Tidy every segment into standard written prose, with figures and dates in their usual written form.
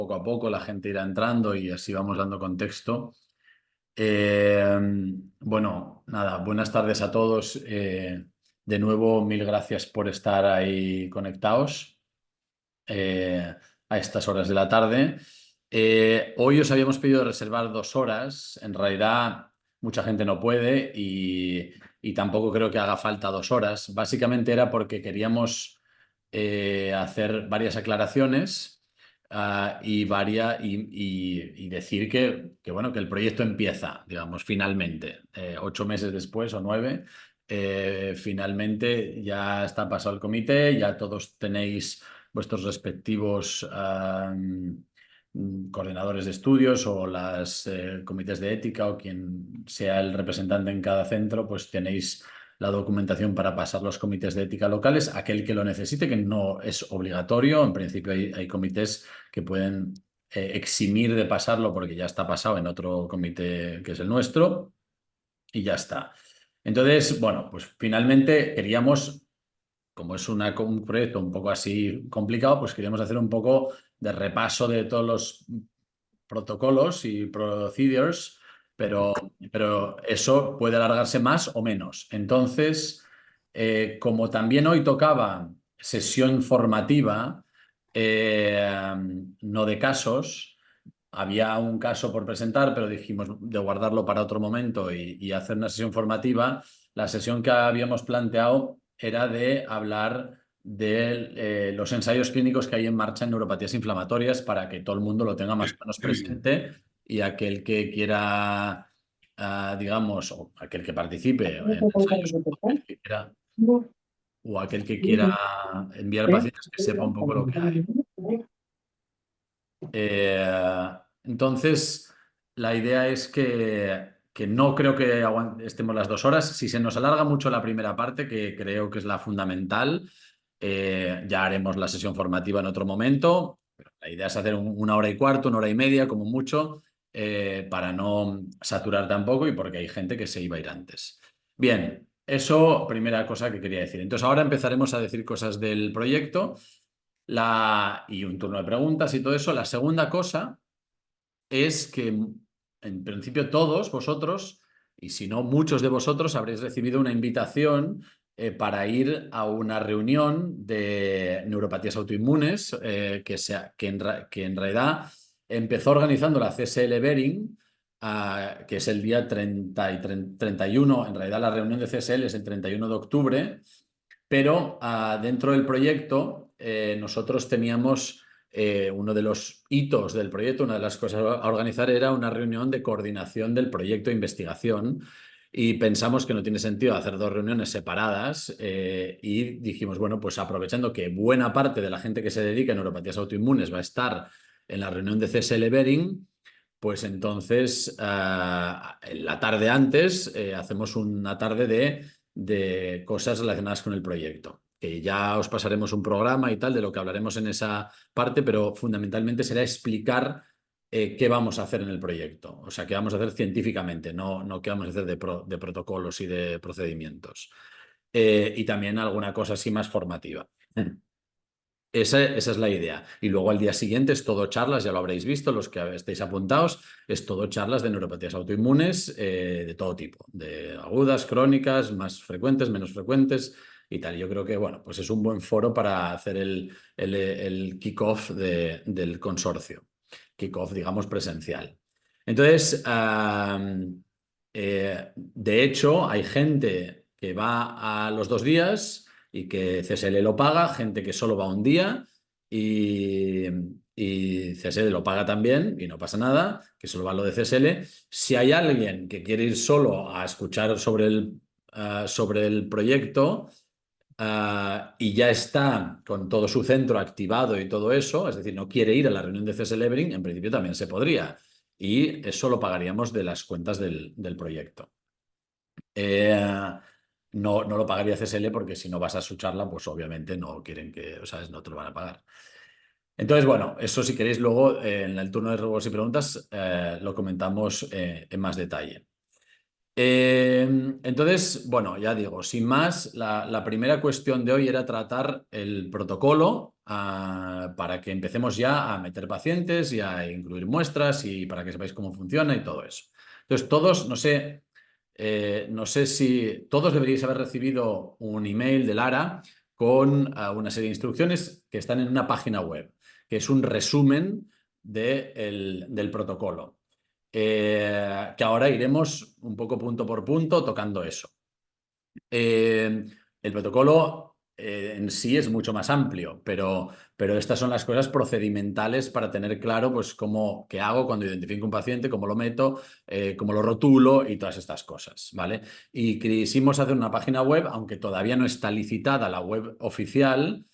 Poco a poco la gente irá entrando y así vamos dando contexto. Eh, bueno, nada, buenas tardes a todos. De nuevo, mil gracias por estar ahí conectados a estas horas de la tarde. Hoy os habíamos pedido reservar 2 horas. En realidad, mucha gente no puede y tampoco creo que haga falta 2 horas. Básicamente era porque queríamos hacer varias aclaraciones y decir bueno, que el proyecto empieza, digamos, finalmente, 8 meses después o 9. Finalmente ya está pasado el comité, ya todos tenéis vuestros respectivos coordinadores de estudios o las comités de ética o quien sea el representante en cada centro, pues tenéis la documentación para pasar los comités de ética locales, aquel que lo necesite, que no es obligatorio. En principio hay comités que pueden eximir de pasarlo porque ya está pasado en otro comité que es el nuestro y ya está. Entonces, bueno, pues finalmente queríamos, como es un proyecto un poco así complicado, pues queríamos hacer un poco de repaso de todos los protocolos y procedures, pero eso puede alargarse más o menos. Entonces, como también hoy tocaba sesión formativa, eh, no de casos, había un caso por presentar, pero dijimos de guardarlo para otro momento y hacer una sesión formativa. La sesión que habíamos planteado era de hablar de los ensayos clínicos que hay en marcha en neuropatías inflamatorias para que todo el mundo lo tenga más o menos presente y aquel que quiera, digamos, o aquel que participe en ensayos o aquel que quiera enviar pacientes que sepa un poco lo que hay. Entonces, la idea es que no creo que estemos las 2 horas. Si se nos alarga mucho la primera parte, que creo que es la fundamental, ya haremos la sesión formativa en otro momento. La idea es hacer 1 hora y cuarto, 1 hora y media, como mucho, para no saturar tampoco y porque hay gente que se iba a ir antes. Bien, eso, primera cosa que quería decir. Entonces, ahora empezaremos a decir cosas del proyecto y un turno de preguntas y todo eso. La segunda cosa es que, en principio, todos vosotros, y si no, muchos de vosotros, habréis recibido una invitación para ir a una reunión de neuropatías autoinmunes que en realidad empezó organizando la CSL Behring, que es el día 30 y 31. En realidad, la reunión de CSL es el 31 de octubre, pero dentro del proyecto nosotros teníamos uno de los hitos del proyecto, una de las cosas a organizar era una reunión de coordinación del proyecto de investigación y pensamos que no tiene sentido hacer 2 reuniones separadas y dijimos, bueno, pues aprovechando que buena parte de la gente que se dedica a neuropatías autoinmunes va a estar en la reunión de CSL Behring, pues entonces la tarde antes hacemos una tarde de cosas relacionadas con el proyecto, que ya os pasaremos un programa y tal de lo que hablaremos en esa parte, pero fundamentalmente será explicar qué vamos a hacer en el proyecto, o sea, qué vamos a hacer científicamente, no qué vamos a hacer de protocolos y de procedimientos. Y también alguna cosa así más formativa. Esa es la idea. Y luego al día siguiente es todo charlas, ya lo habréis visto, los que estéis apuntados, es todo charlas de neuropatías autoinmunes de todo tipo, de agudas, crónicas, más frecuentes, menos frecuentes y tal. Yo creo que, bueno, pues es un buen foro para hacer el kick-off del consorcio. Kick-off, digamos, presencial. Entonces, de hecho, hay gente que va a los 2 días y que CSL lo paga, gente que solo va un día y, y CSL lo paga también y no pasa nada, que solo va lo de CSL. Si hay alguien que quiere ir solo a escuchar sobre el proyecto y ya está con todo su centro activado y todo eso, es decir, no quiere ir a la reunión de CSL Behring, en principio también se podría y eso lo pagaríamos de las cuentas del proyecto. No lo pagaría CSL porque si no vas a su charla, pues obviamente no quieren que, ¿sabes? No te lo van a pagar. Entonces, bueno, eso si queréis luego en el turno de robos y preguntas lo comentamos en más detalle. Entonces, bueno, ya digo, sin más, la primera cuestión de hoy era tratar el protocolo para que empecemos ya a meter pacientes y a incluir muestras y para que sepáis cómo funciona y todo eso. Entonces, todos, no sé si todos deberíais haber recibido un email de Lara con una serie de instrucciones que están en una página web, que es un resumen del protocolo. Que ahora iremos un poco punto por punto tocando eso. El protocolo en sí es mucho más amplio, pero estas son las cosas procedimentales para tener claro pues, qué hago cuando identifico un paciente, cómo lo meto, cómo lo rotulo y todas estas cosas, ¿vale? Y quisimos hacer una página web, aunque todavía no está licitada la web oficial,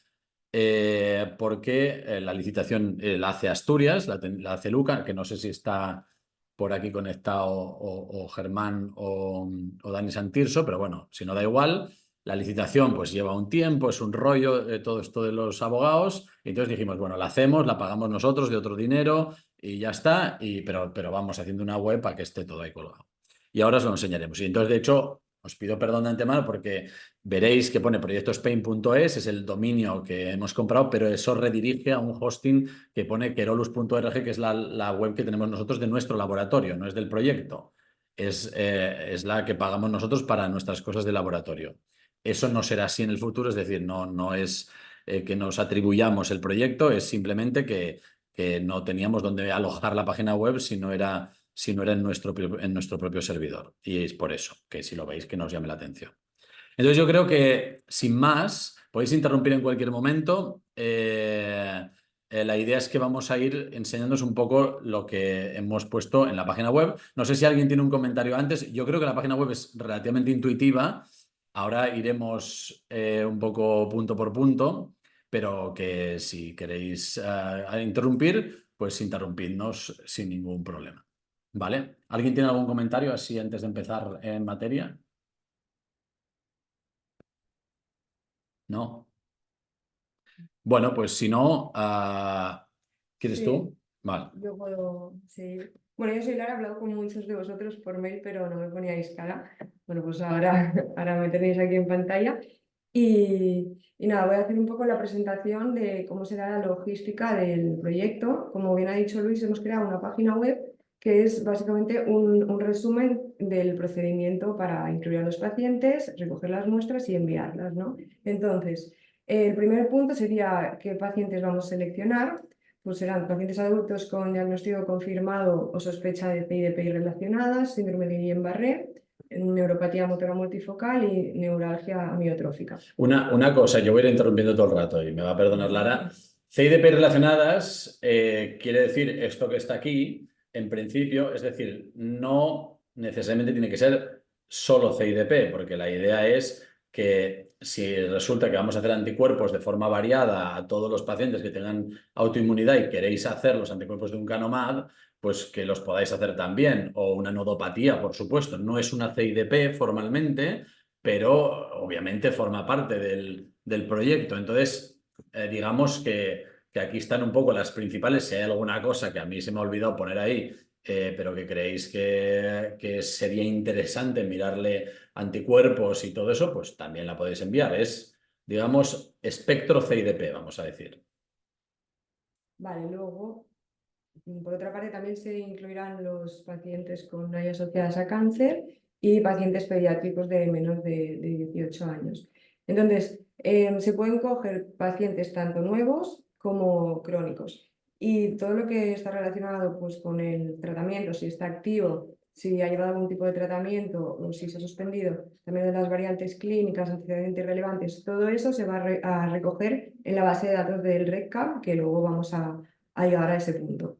porque la licitación la hace Asturias, la hace Luca, que no sé si está por aquí conectado o Germán o Dani Santirso, pero bueno, si no da igual. La licitación pues lleva un tiempo, es un rollo, todo esto de los abogados. Y entonces dijimos, bueno, la hacemos, la pagamos nosotros de otro dinero y ya está, pero vamos haciendo una web para que esté todo ahí colgado. Y ahora os lo enseñaremos. Y entonces, de hecho, os pido perdón de antemano porque veréis que pone proyectospain.es, es el dominio que hemos comprado, pero eso redirige a un hosting que pone querolus.org, que es la web que tenemos nosotros de nuestro laboratorio, no es del proyecto. Es la que pagamos nosotros para nuestras cosas de laboratorio. Eso no será así en el futuro, es decir, no es que nos atribuyamos el proyecto, es simplemente que no teníamos dónde alojar la página web si no era en nuestro propio servidor. Y es por eso, que si lo veis, que nos llame la atención. Entonces yo creo que, sin más, podéis interrumpir en cualquier momento. La idea es que vamos a ir enseñándoos un poco lo que hemos puesto en la página web. No sé si alguien tiene un comentario antes. Yo creo que la página web es relativamente intuitiva. Ahora iremos un poco punto por punto, pero que si queréis interrumpir, pues interrumpidnos sin ningún problema. ¿Vale? ¿Alguien tiene algún comentario así antes de empezar en materia? ¿No? Bueno, pues si no, ¿quieres Sí, tú? Vale. yo puedo seguir. Bueno, yo soy Lara, he hablado con muchos de vosotros por mail, pero no me poníais cara. Bueno, pues ahora, ahora me tenéis aquí en pantalla. Y nada, voy a hacer un poco la presentación de cómo será la logística del proyecto. Como bien ha dicho Luis, hemos creado una página web que es básicamente un resumen del procedimiento para incluir a los pacientes, recoger las muestras y enviarlas, ¿no? Entonces, el primer punto sería qué pacientes vamos a seleccionar. Pues serán pacientes adultos con diagnóstico confirmado o sospecha de CIDP relacionadas, síndrome de Guillain-Barré, neuropatía motora multifocal y neuralgia amiotrófica. Una cosa, yo voy a ir interrumpiendo todo el rato y me va a perdonar Lara. CIDP relacionadas quiere decir esto que está aquí, en principio, es decir, no necesariamente tiene que ser solo CIDP, porque la idea es que si resulta que vamos a hacer anticuerpos de forma variada a todos los pacientes que tengan autoinmunidad y queréis hacer los anticuerpos de un Canomab, pues que los podáis hacer también, o una nodopatía, por supuesto. No es una CIDP formalmente, pero obviamente forma parte del proyecto. Entonces, digamos que aquí están un poco las principales. Si hay alguna cosa que a mí se me ha olvidado poner ahí, pero que creéis que sería interesante mirarle anticuerpos y todo eso, pues también la podéis enviar. Es, digamos, espectro CIDP, vamos a decir. Vale, luego, por otra parte, también se incluirán los pacientes con AI asociadas a cáncer y pacientes pediátricos de menos de 18 años. Entonces, se pueden coger pacientes tanto nuevos como crónicos. Y todo lo que está relacionado pues, con el tratamiento, si está activo, si ha llevado algún tipo de tratamiento o si se ha suspendido, también de las variantes clínicas, antecedentes relevantes, todo eso se va a recoger en la base de datos del REDCap, que luego vamos a llegar a ese punto.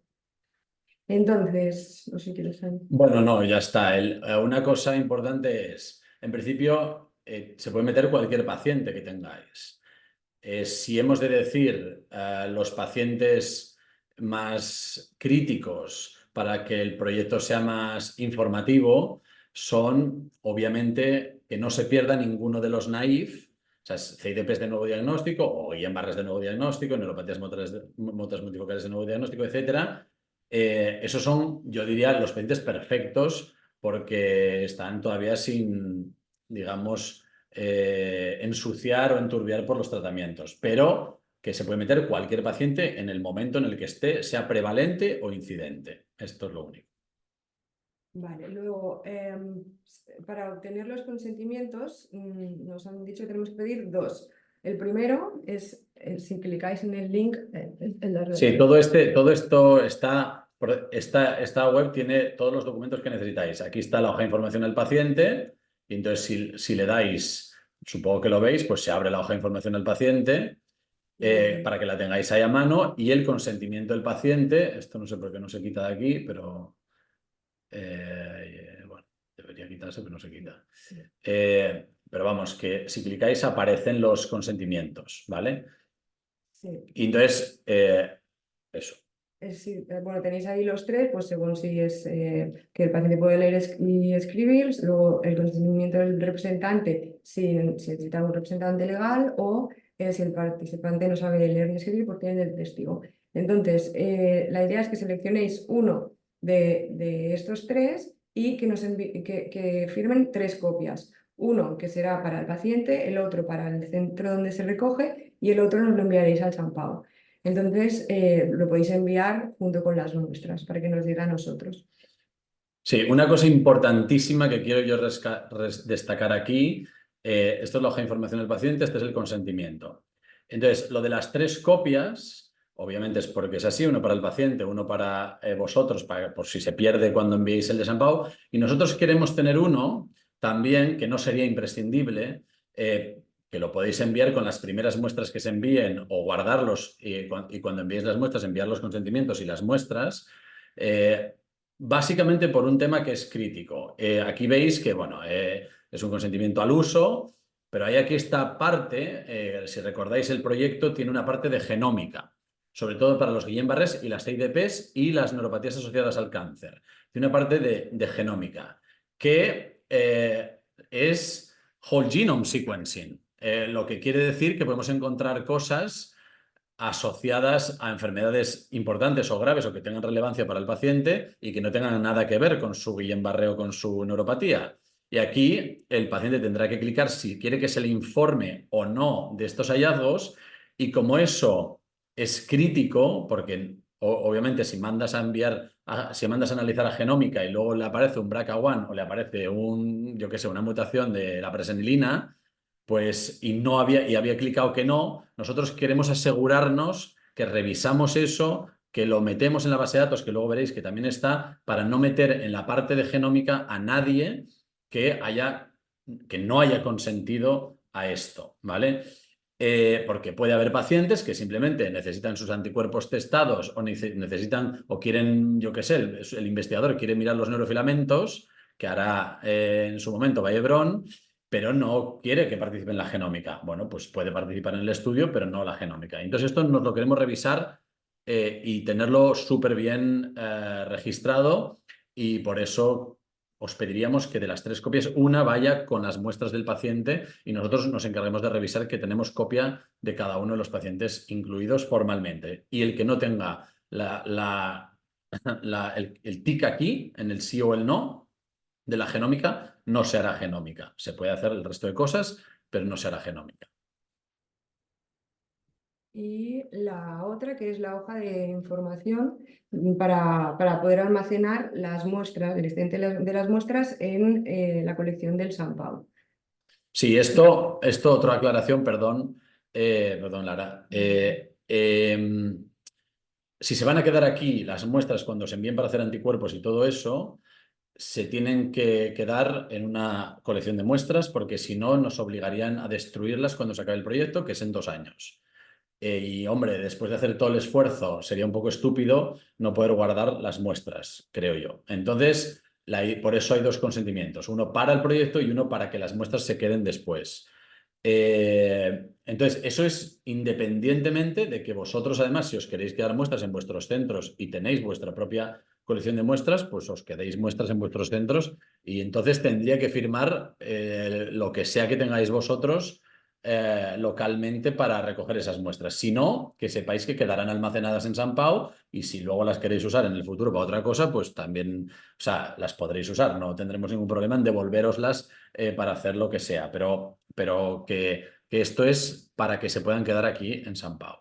Entonces, no sé si quieres añadir. Bueno, no, ya está. Una cosa importante es, en principio, se puede meter cualquier paciente que tengáis. Si hemos de decir los pacientes más críticos para que el proyecto sea más informativo, son obviamente que no se pierda ninguno de los naif, o sea, CIDPs de nuevo diagnóstico o Guillain-Barré de nuevo diagnóstico, neuropatías motoras multifocales de nuevo diagnóstico, etcétera. Esos son, yo diría, los pacientes perfectos porque están todavía sin, digamos, ensuciar o enturbiar por los tratamientos, pero que se puede meter cualquier paciente en el momento en el que esté, sea prevalente o incidente. Esto es lo único. Vale, luego, para obtener los consentimientos, nos han dicho que tenemos que pedir dos. El primero es, si clicáis en el link, Sí, todo esto está, esta web tiene todos los documentos que necesitáis. Aquí está la hoja de información del paciente y entonces si le dais, supongo que lo veis, pues se abre la hoja de información del paciente para que la tengáis ahí a mano y el consentimiento del paciente, esto no sé por qué no se quita de aquí, pero bueno, debería quitarse, pero no se quita. Pero vamos, que si clicáis aparecen los consentimientos, ¿vale? sí. Y entonces, eso. Sí, bueno, tenéis ahí los tres, pues según si es que el paciente puede leer y escribir, luego el consentimiento del representante, si necesita un representante legal, o si el participante no sabe leer ni escribir, porque tiene el testigo. Entonces, la idea es que seleccionéis uno de estos tres y que, que firmen tres copias. Uno que será para el paciente, el otro para el centro donde se recoge y el otro nos lo enviaréis al San Pau. Entonces, lo podéis enviar junto con las muestras para que nos diga a nosotros. Sí, una cosa importantísima que quiero yo destacar aquí, esto es la hoja de información del paciente, este es el consentimiento. Entonces, lo de las tres copias, obviamente es porque es así, uno para el paciente, uno para vosotros, por si se pierde cuando enviéis el de San Pau, y nosotros queremos tener uno también que no sería imprescindible, que lo podéis enviar con las primeras muestras que se envíen o guardarlos y cuando enviéis las muestras enviar los consentimientos y las muestras. Básicamente por un tema que es crítico. Aquí veis que, bueno, es un consentimiento al uso, pero hay aquí esta parte, si recordáis el proyecto, tiene una parte de genómica, sobre todo para los Guillain-Barré y las CIDPs y las neuropatías asociadas al cáncer. Tiene una parte de genómica, que es whole genome sequencing, lo que quiere decir que podemos encontrar cosas asociadas a enfermedades importantes o graves o que tengan relevancia para el paciente y que no tengan nada que ver con su Guillain-Barré o con su neuropatía. Y aquí el paciente tendrá que clicar si quiere que se le informe o no de estos hallazgos y como eso es crítico, porque obviamente si mandas a enviar, si mandas a analizar a genómica y luego le aparece un BRCA1 o le aparece yo qué sé, una mutación de la presenilina, pues y había clicado que no, nosotros queremos asegurarnos que revisamos eso, que lo metemos en la base de datos, que luego veréis que también está, para no meter en la parte de genómica a nadie que no haya consentido a esto, ¿vale? Porque puede haber pacientes que simplemente necesitan sus anticuerpos testados o necesitan o quieren, yo qué sé, el investigador quiere mirar los neurofilamentos, que hará en su momento Vallebrón, pero no quiere que participe en la genómica. Bueno, pues puede participar en el estudio, pero no la genómica. Entonces esto nos lo queremos revisar y tenerlo súper bien registrado y por eso os pediríamos que de las tres copias, una vaya con las muestras del paciente y nosotros nos encarguemos de revisar que tenemos copia de cada uno de los pacientes incluidos formalmente. Y el que no tenga el tic aquí, en el sí o el no, de la genómica, no se hará genómica. Se puede hacer el resto de cosas, pero no se hará genómica. Y la otra, que es la hoja de información para poder almacenar las muestras, el excedente de las muestras en la colección del San Pau. Sí, esto otra aclaración, perdón, Lara. Si se van a quedar aquí las muestras cuando se envíen para hacer anticuerpos y todo eso, se tienen que quedar en una colección de muestras porque si no nos obligarían a destruirlas cuando se acabe el proyecto, que es en 2 años. Y hombre, después de hacer todo el esfuerzo, sería un poco estúpido no poder guardar las muestras, creo yo. Entonces, por eso hay dos consentimientos, uno para el proyecto y uno para que las muestras se queden después. Entonces, eso es independientemente de que vosotros, además, si os queréis quedar muestras en vuestros centros y tenéis vuestra propia colección de muestras, pues os quedéis muestras en vuestros centros y entonces tendría que firmar lo que sea que tengáis vosotros localmente para recoger esas muestras. Si no, que sepáis que quedarán almacenadas en San Pau y si luego las queréis usar en el futuro para otra cosa, pues también, o sea, las podréis usar. No tendremos ningún problema en devolveroslas para hacer lo que sea, pero que esto es para que se puedan quedar aquí en San Pau.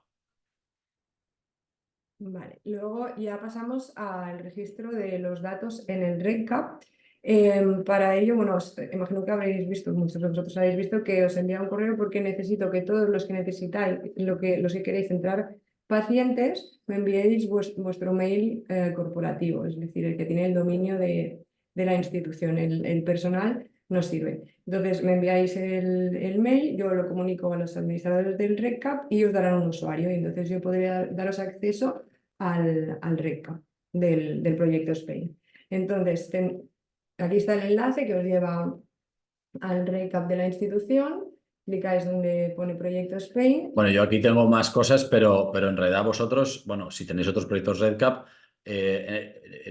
Vale, luego ya pasamos al registro de los datos en el REDCap. Para ello, bueno, imagino que habréis visto, muchos de vosotros habéis visto que os envía un correo porque necesito que todos los que necesitáis, los que queréis entrar pacientes, me enviéis vuestro mail corporativo, es decir, el que tiene el dominio de la institución, el personal nos sirve. Entonces me enviáis el mail, yo lo comunico a los administradores del REDCap y os darán un usuario y entonces yo podré daros acceso al REDCap del proyecto Spain. Entonces, aquí está el enlace que os lleva al REDCap de la institución, clicáis donde pone proyecto Spain. Bueno, yo aquí tengo más cosas, pero en realidad vosotros, bueno, si tenéis otros proyectos RedCap,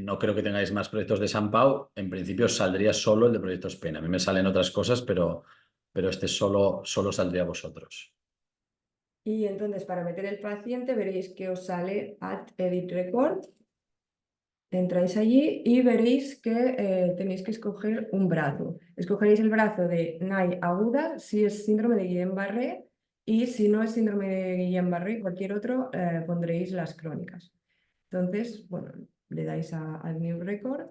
no creo que tengáis más proyectos de San Pau. En principio os saldría solo el de Proyecto Spain. A mí me salen otras cosas, pero este solo saldría a vosotros. Y entonces para meter el paciente veréis que os sale Add Edit Record. Entráis allí y veréis que tenéis que escoger un brazo. Escogeréis el brazo de NAI aguda si es síndrome de Guillain-Barré y si no es síndrome de Guillain-Barré, cualquier otro, pondréis las crónicas. Entonces, bueno, le dais al New Record.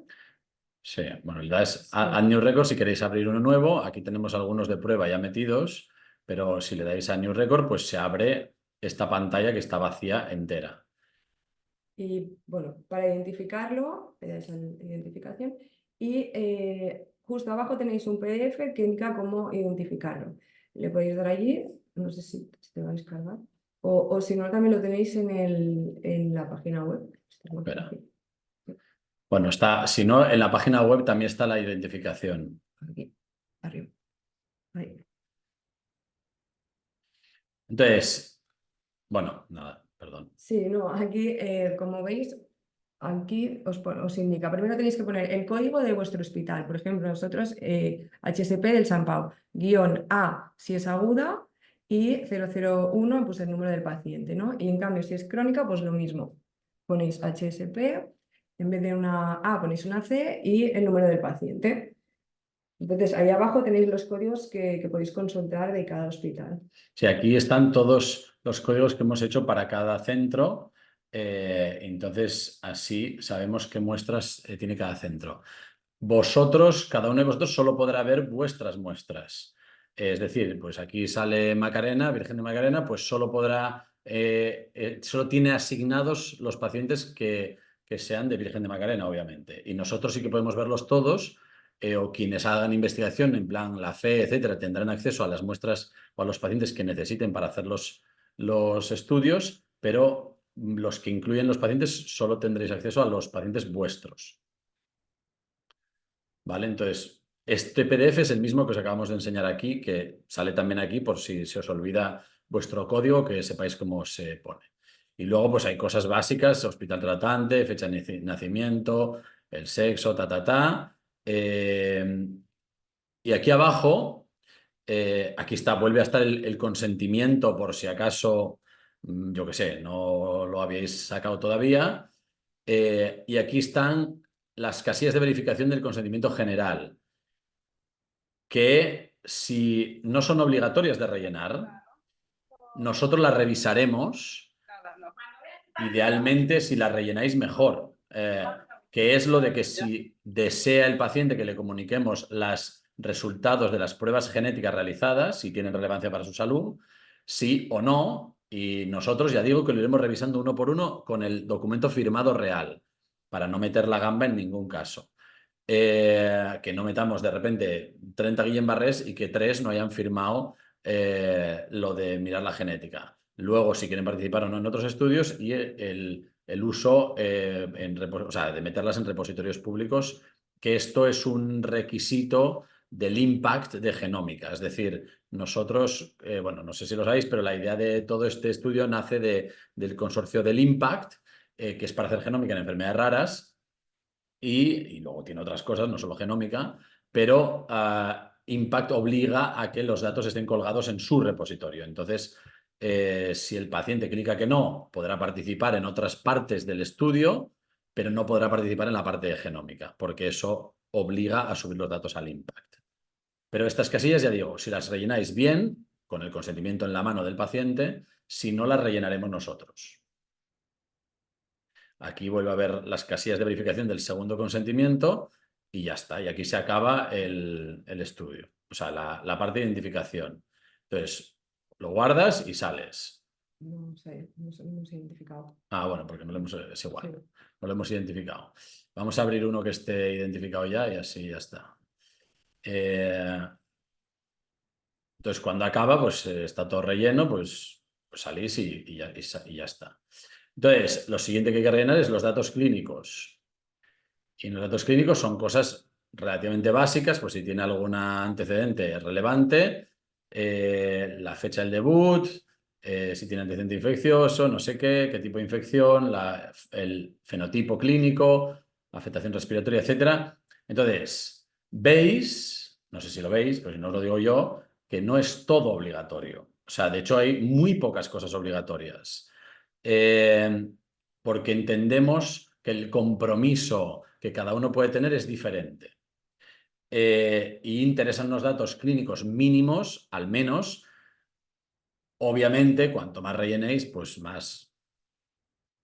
Sí, bueno, le das Sí. a New Record si queréis abrir uno nuevo. Aquí tenemos algunos de prueba ya metidos, pero si le dais a New Record, pues se abre esta pantalla que está vacía entera. Y bueno, para identificarlo, le dais a identificación y justo abajo tenéis un PDF que indica cómo identificarlo. Le podéis dar allí, no sé si te va a descargar, o si no, también lo tenéis en la página web. Esto es muy Espera. fácil. Bueno, está, si no, en la página web también está la identificación. Aquí, arriba. Ahí. Entonces, bueno, nada, perdón. Sí, no, aquí, como veis, aquí os indica, primero tenéis que poner el código de vuestro hospital. Por ejemplo, nosotros, HSP del San Pau, guión A si es aguda y 001 pues el número del paciente, ¿no? Y en cambio, si es crónica, pues lo mismo. Ponéis HSP, en vez de una A ponéis una C y el número del paciente. Entonces, ahí abajo tenéis los códigos que podéis consultar de cada hospital. Sí, aquí están todos los códigos que hemos hecho para cada centro. Entonces, así sabemos qué muestras tiene cada centro. Vosotros, cada uno de vosotros solo podrá ver vuestras muestras. Es decir, pues aquí sale Macarena, Virgen de Macarena, pues solo podrá, solo tiene asignados los pacientes que sean de Virgen de Macarena, obviamente. Y nosotros sí que podemos verlos todos, o quienes hagan investigación, en plan la fe, etcétera, tendrán acceso a las muestras o a los pacientes que necesiten para hacer los estudios, pero los que incluyen los pacientes solo tendréis acceso a los pacientes vuestros. ¿Vale? Entonces, este PDF es el mismo que os acabamos de enseñar aquí, que sale también aquí por si se os olvida vuestro código, que sepáis cómo se pone. Y luego, pues hay cosas básicas, hospital tratante, fecha de nacimiento, el sexo, ta. Y aquí abajo, aquí está, vuelve a estar el consentimiento por si acaso, yo qué sé, no lo habíais sacado todavía. Y aquí están las casillas de verificación del consentimiento general, que si no son obligatorias de rellenar, nosotros las revisaremos, idealmente si las rellenáis mejor, que es lo de que si desea el paciente que le comuniquemos los resultados de las pruebas genéticas realizadas, si tienen relevancia para su salud, sí o no, y nosotros ya digo que lo iremos revisando uno por uno con el documento firmado real, para no meter la gamba en ningún caso. Que no metamos de repente 30 Guillain-Barrés y que 3 no hayan firmado lo de mirar la genética. Luego, si quieren participar o no en otros estudios y el uso o sea, de meterlas en repositorios públicos, que esto es un requisito del impact de genómica. Es decir, nosotros, bueno, no sé si lo sabéis, pero la idea de todo este estudio nace del consorcio del impact, que es para hacer genómica en enfermedades raras. Y luego tiene otras cosas, no solo genómica, pero Impact obliga a que los datos estén colgados en su repositorio. Entonces, si el paciente clica que no, podrá participar en otras partes del estudio, pero no podrá participar en la parte de genómica, porque eso obliga a subir los datos al Impact. Pero estas casillas, ya digo, si las rellenáis bien, con el consentimiento en la mano del paciente, si no, las rellenaremos nosotros. Aquí vuelve a ver las casillas de verificación del segundo consentimiento y ya está. Y aquí se acaba el estudio, o sea, la parte de identificación. Entonces, lo guardas y sales. No sé, no sé, no hemos identificado. Ah, bueno, porque no lo hemos, es igual, Sí. no lo hemos identificado. Vamos a abrir uno que esté identificado ya y así ya está. Entonces, cuando acaba, pues está todo relleno, pues salís y ya está. Entonces, lo siguiente que hay que rellenar es los datos clínicos. Y los datos clínicos son cosas relativamente básicas, pues si tiene algún antecedente relevante, la fecha del debut, si tiene antecedente infeccioso, no sé qué tipo de infección, el fenotipo clínico, afectación respiratoria, etcétera. Entonces, veis, no sé si lo veis, pero si no os lo digo yo, que no es todo obligatorio. O sea, de hecho hay muy pocas cosas obligatorias. Eh, Porque entendemos que el compromiso que cada uno puede tener es diferente. Y interesan unos datos clínicos mínimos, al menos. Obviamente, cuanto más rellenéis, pues más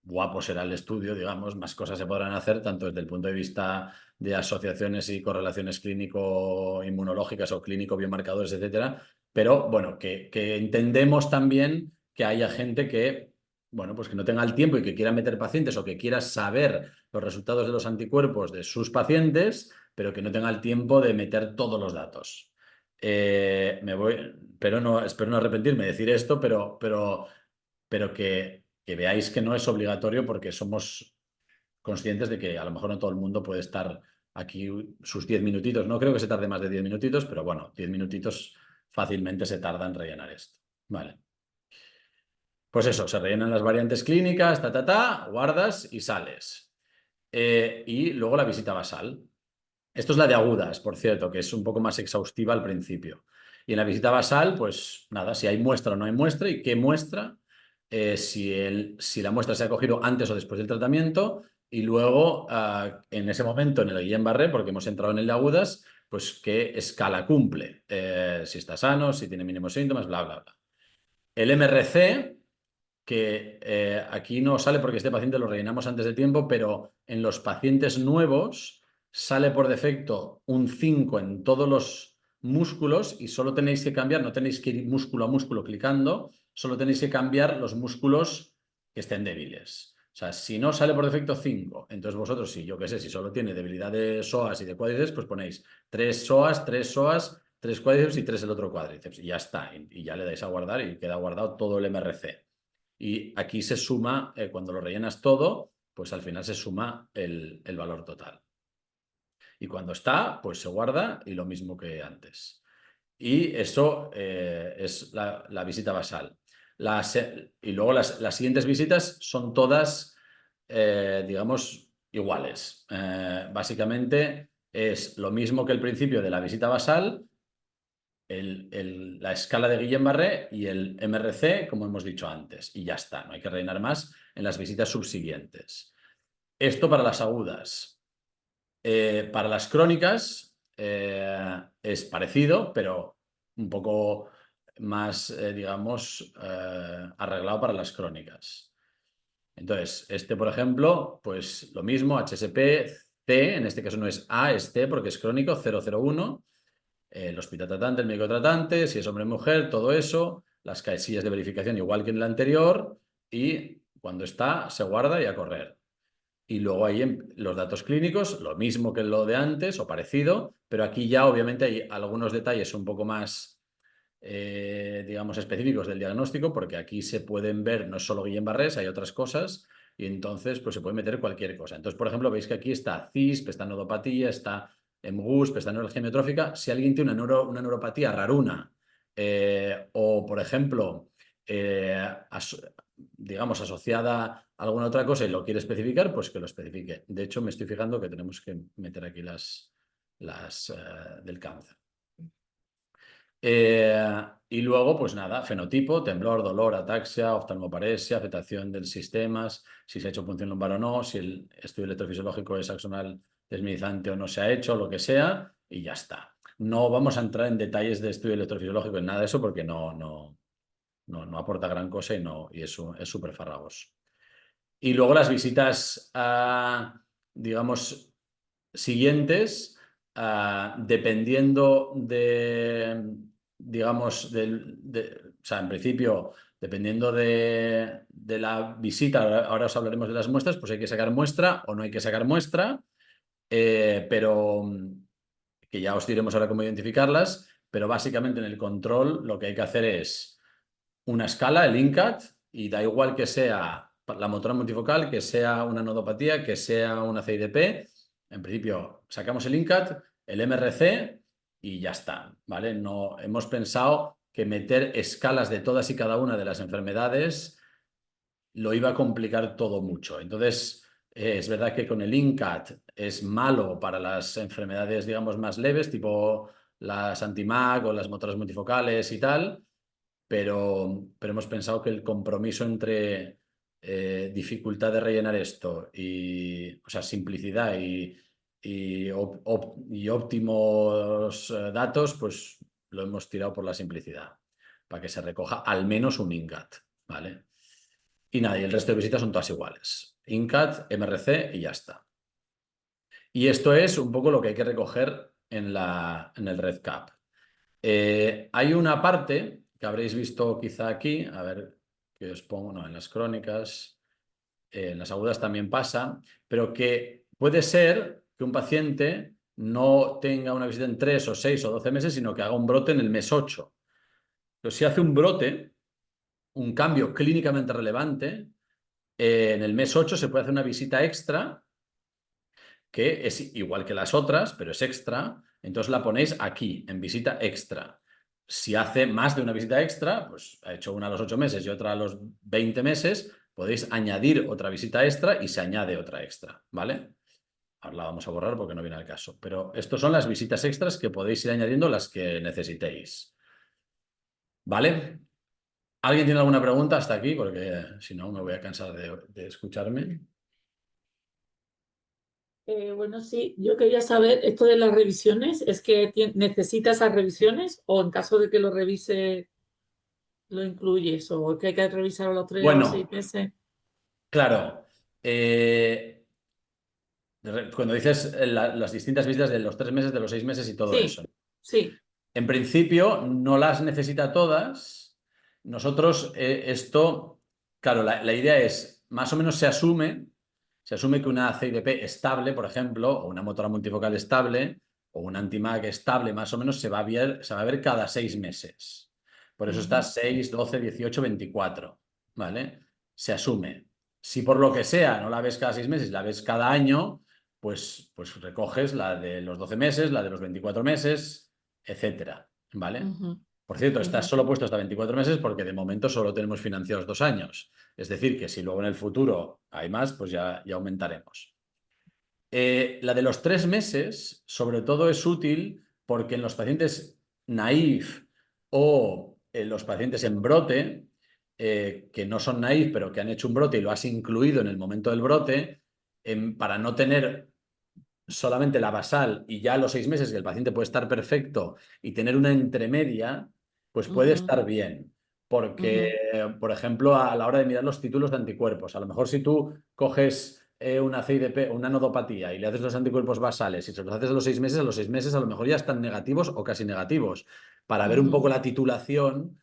guapo será el estudio, digamos, más cosas se podrán hacer, tanto desde el punto de vista de asociaciones y correlaciones clínico-inmunológicas o clínico-biomarcadores, etcétera. Pero bueno, que entendemos también que haya gente que, bueno, pues que no tenga el tiempo y que quiera meter pacientes o que quiera saber los resultados de los anticuerpos de sus pacientes, pero que no tenga el tiempo de meter todos los datos. Espero no arrepentirme de decir esto, pero que veáis que no es obligatorio porque somos conscientes de que a lo mejor no todo el mundo puede estar aquí sus 10 minutitos. No creo que se tarde más de 10 minutitos, pero bueno, 10 minutitos fácilmente se tarda en rellenar esto. Vale. Pues eso, se rellenan las variantes clínicas, guardas y sales. Y luego la visita basal. Esto es la de agudas, por cierto, que es un poco más exhaustiva al principio. Y en la visita basal, pues nada, si hay muestra o no hay muestra y qué muestra, si la muestra se ha cogido antes o después del tratamiento y luego en ese momento en el Guillain-Barré, porque hemos entrado en el de agudas, pues qué escala cumple, si está sano, si tiene mínimos síntomas, bla, bla, bla. El MRC, que aquí no sale porque este paciente lo rellenamos antes de tiempo, pero en los pacientes nuevos sale por defecto un 5 en todos los músculos y solo tenéis que cambiar, no tenéis que ir músculo a músculo clicando, solo tenéis que cambiar los músculos que estén débiles. O sea, si no sale por defecto 5, entonces vosotros, si yo qué sé, si solo tiene debilidad de psoas y de cuádriceps, pues ponéis 3 psoas, 3 cuádriceps y 3 el otro cuádriceps. Y ya está. Y ya le dais a guardar y queda guardado todo el MRC. Y aquí se suma, cuando lo rellenas todo, pues al final se suma el valor total. Y cuando está, pues se guarda y lo mismo que antes. Y eso es la visita basal. Y luego las siguientes visitas son todas, digamos, iguales. Básicamente es lo mismo que el principio de la visita basal, la escala de Guillain-Barré y el MRC, como hemos dicho antes, y ya está, no hay que rellenar más en las visitas subsiguientes. Esto para las agudas. Para las crónicas es parecido, pero un poco más, digamos, arreglado para las crónicas. Entonces, este, por ejemplo, pues lo mismo, HSP C, en este caso no es A, es C porque es crónico, 001. El hospital tratante, el médico tratante, si es hombre o mujer, todo eso, las casillas de verificación igual que en el anterior y cuando está se guarda y a correr. Y luego hay los datos clínicos, lo mismo que lo de antes o parecido, pero aquí ya obviamente hay algunos detalles un poco más, digamos, específicos del diagnóstico, porque aquí se pueden ver, no es solo Guillain-Barré, hay otras cosas, y entonces pues se puede meter cualquier cosa. Entonces, por ejemplo, veis que aquí está CISP, está nodopatía, está MGUSP, está neuralgia amiotrófica. Si alguien tiene una neuropatía raruna, o por ejemplo, digamos, asociada a alguna otra cosa y lo quiere especificar, pues que lo especifique. De hecho, me estoy fijando que tenemos que meter aquí las del cáncer. Y luego, pues nada, fenotipo, temblor, dolor, ataxia, oftalmoparesia, afectación del sistema, si se ha hecho punción lumbar o no, si el estudio electrofisiológico es axonal desmielinizante o no se ha hecho, lo que sea, y ya está. No vamos a entrar en detalles de estudio electrofisiológico en nada de eso porque no aporta gran cosa y eso es súper farragoso. Y luego las visitas, digamos, siguientes, dependiendo de, digamos, o sea, en principio, dependiendo de la visita, ahora os hablaremos de las muestras, pues hay que sacar muestra o no hay que sacar muestra, pero que ya os diremos ahora cómo identificarlas, pero básicamente en el control lo que hay que hacer es una escala, el INCAT, y da igual que sea la motora multifocal, que sea una nodopatía, que sea una CIDP. En principio, sacamos el INCAT, el MRC y ya está, ¿vale? No, hemos pensado que meter escalas de todas y cada una de las enfermedades lo iba a complicar todo mucho. Entonces, es verdad que con el INCAT es malo para las enfermedades, digamos, más leves, tipo las anti-MAC o las motoras multifocales y tal, pero hemos pensado que el compromiso entre dificultad de rellenar esto y, o sea, simplicidad y óptimos datos, pues lo hemos tirado por la simplicidad, para que se recoja al menos un INCAT, ¿vale? Y nada, y el resto de visitas son todas iguales. INCAT, MRC y ya está. Y esto es un poco lo que hay que recoger en el REDCap. Hay una parte que habréis visto quizá aquí, a ver que os pongo, no, en las crónicas, en las agudas también pasa, pero que puede ser que un paciente no tenga una visita en 3 o 6 o 12 meses, sino que haga un brote en el mes 8. Pero si hace un brote, un cambio clínicamente relevante, en el mes 8 se puede hacer una visita extra que es igual que las otras, pero es extra, entonces la ponéis aquí, en visita extra. Si hace más de una visita extra, pues ha hecho una a los 8 meses y otra a los 20 meses, podéis añadir otra visita extra y se añade otra extra, ¿vale? Ahora la vamos a borrar porque no viene al caso. Pero estas son las visitas extras que podéis ir añadiendo las que necesitéis. ¿Vale? ¿Alguien tiene alguna pregunta hasta aquí? Porque si no me voy a cansar de escucharme. Bueno, sí, yo quería saber esto de las revisiones, ¿es que necesitas esas revisiones o en caso de que lo revise lo incluyes o que hay que revisar a los 3 o 6 Bueno, meses? claro. Cuando dices las distintas visitas de los 3 meses, de los 6 meses y todo Sí, eso. sí. En principio, no las necesita todas. Nosotros, esto, claro, la idea es, más o menos se asume que una CIDP estable, por ejemplo, o una motora multifocal estable, o un anti-MAC estable, más o menos se va a ver cada 6 meses. Por eso está Ujú, 6, 12, 18, 24, ¿vale? Se asume. Si por lo que sea no la ves cada 6 meses, la ves cada año, pues recoges la de los 12 meses, la de los 24 meses, etcétera, ¿vale? ujú, Por cierto, está ujú. solo puesto hasta 24 meses porque de momento solo tenemos financiados 2 años. Es decir, que si luego en el futuro hay más, pues ya aumentaremos. La de los 3 meses, sobre todo, es útil porque en los pacientes naïf o en los pacientes en brote, que no son naïf, pero que han hecho un brote y lo has incluido en el momento del brote, para no tener solamente la basal y ya a los 6 meses que el paciente puede estar perfecto y tener una entremedia, pues puede Ujú, estar bien. Porque, ujú, por ejemplo, a la hora de mirar los títulos de anticuerpos, a lo mejor si tú coges una CIDP o una nodopatía y le haces los anticuerpos basales y se los haces a los 6 meses a lo mejor ya están negativos o casi negativos. Para ver un ujú, poco la titulación,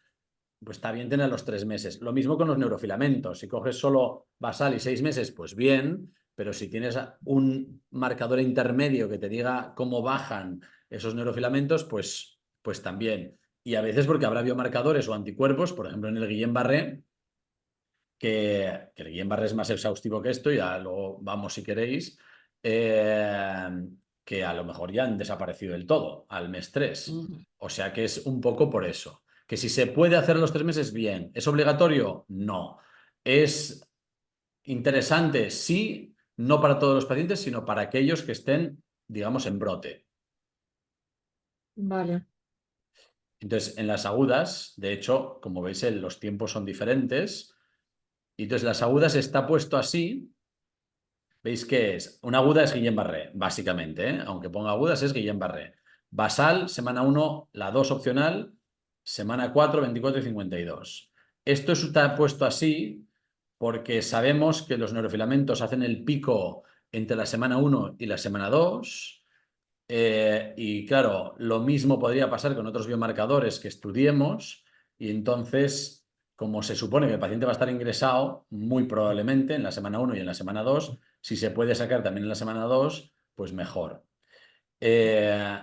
pues está bien tener los 3 meses. Lo mismo con los neurofilamentos. Si coges solo basal y 6 meses, pues bien, pero si tienes un marcador intermedio que te diga cómo bajan esos neurofilamentos, pues también. Y a veces porque habrá biomarcadores o anticuerpos, por ejemplo en el Guillain-Barré, que el Guillain-Barré es más exhaustivo que esto, ya luego vamos si queréis, eh, que a lo mejor ya han desaparecido del todo al mes 3. ujú. O sea que es un poco por eso. Que si se puede hacer a los 3 meses, bien. ¿Es obligatorio? No. ¿Es interesante? Sí, no para todos los pacientes, sino para aquellos que estén, digamos, en brote. Vale. Entonces, en las agudas, de hecho, como veis, los tiempos son diferentes. Y entonces, las agudas está puesto así. ¿Veis qué es? Una aguda es Guillain-Barré, básicamente, ¿eh? Aunque ponga agudas, es Guillain-Barré. Basal, semana 1, la 2 opcional, semana 4, 24 y 52. Esto está puesto así porque sabemos que los neurofilamentos hacen el pico entre la semana 1 y la semana 2. Y claro, lo mismo podría pasar con otros biomarcadores que estudiemos y entonces, como se supone que el paciente va a estar ingresado, muy probablemente en la semana 1 y en la semana 2, si se puede sacar también en la semana 2, pues mejor. Eh,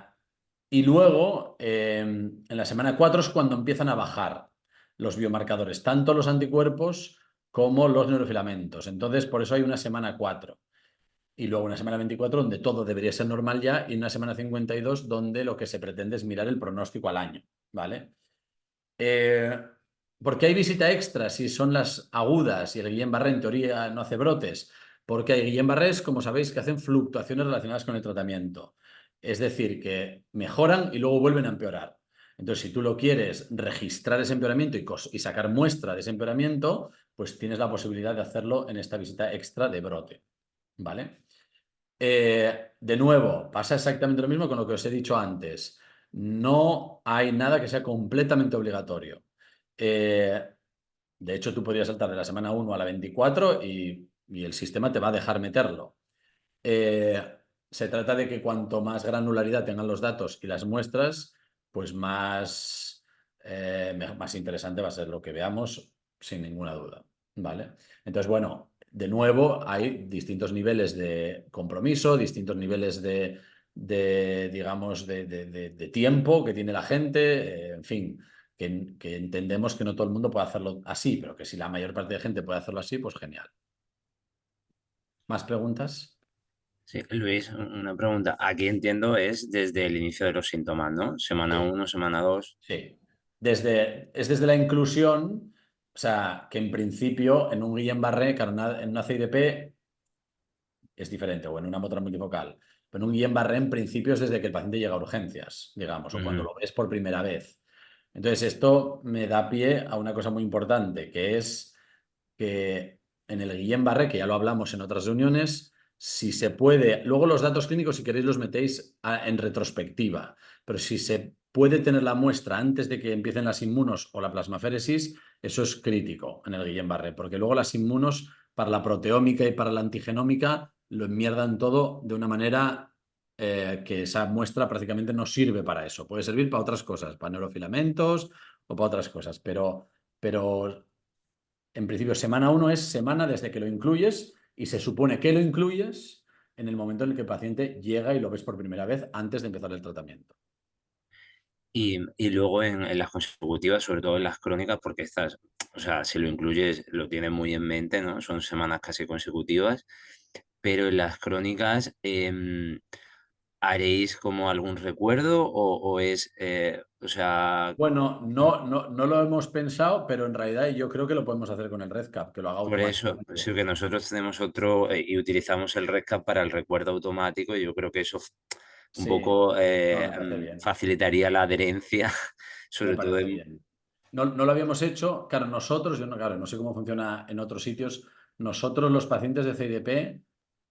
y luego, en la semana 4 es cuando empiezan a bajar los biomarcadores, tanto los anticuerpos como los neurofilamentos. Entonces, por eso hay una semana 4 y luego una semana 24 donde todo debería ser normal ya y una semana 52 donde lo que se pretende es mirar el pronóstico al año, ¿vale? Eh, ¿Por qué hay visita extra si son las agudas y el Guillain-Barré en teoría no hace brotes? Porque hay Guillain-Barrés, como sabéis, que hacen fluctuaciones relacionadas con el tratamiento. Es decir, que mejoran y luego vuelven a empeorar. Entonces, si tú lo quieres registrar ese empeoramiento y sacar muestra de ese empeoramiento, pues tienes la posibilidad de hacerlo en esta visita extra de brote, ¿vale? De nuevo, pasa exactamente lo mismo con lo que os he dicho antes. No hay nada que sea completamente obligatorio. Eh, de hecho, tú podrías saltar de la semana 1 a la 24 y el sistema te va a dejar meterlo. Eh, Se trata de que cuanto más granularidad tengan los datos y las muestras, pues más interesante va a ser lo que veamos, sin ninguna duda. ¿Vale? Entonces, bueno, de nuevo, hay distintos niveles de compromiso, distintos niveles digamos, de tiempo que tiene la gente, en fin, que entendemos que no todo el mundo puede hacerlo así, pero que si la mayor parte de gente puede hacerlo así, pues genial. ¿Más preguntas? Sí, Luis, una pregunta. Aquí entiendo es desde el inicio de los síntomas, ¿no? Semana Sí. 1, semana 2. Sí. Es desde la inclusión, o sea, que en principio en un Guillain-Barré, claro, en una CIDP es diferente, o en una motora multifocal, pero en un Guillain-Barré en principio es desde que el paciente llega a urgencias, digamos, o cuando Ujú. lo ves por primera vez. Entonces, esto me da pie a una cosa muy importante, que es que en el Guillain-Barré, que ya lo hablamos en otras reuniones, si se puede, luego los datos clínicos, si queréis, los metéis en retrospectiva, pero si se puede tener la muestra antes de que empiecen las inmunos o la plasmaféresis, eso es crítico en el Guillain-Barré, porque luego las inmunos, para la proteómica y para la antigenómica, lo enmierdan todo de una manera que esa muestra prácticamente no sirve para eso. Puede servir para otras cosas, para neurofilamentos o para otras cosas, pero en principio, semana 1 es semana desde que lo incluyes y se supone que lo incluyes en el momento en el que el paciente llega y lo ves por primera vez antes de empezar el tratamiento. Y luego en las consecutivas, sobre todo en las crónicas, porque estas, o sea, si lo incluyes, lo tienes muy en mente, ¿no? Son semanas casi consecutivas, pero en las crónicas, ¿haréis como algún recuerdo o es, o sea, Bueno, no lo hemos pensado, pero en realidad yo creo que lo podemos hacer con el RedCap, que lo haga por eso, automáticamente. sí que nosotros tenemos otro y utilizamos el RedCap para el recuerdo automático y yo creo que eso un Sí, poco no, me parece bien. facilitaría la adherencia, Me sobre todo parece en... bien. No lo habíamos hecho, claro, nosotros, yo no, claro, no sé cómo funciona en otros sitios, nosotros los pacientes de CIDP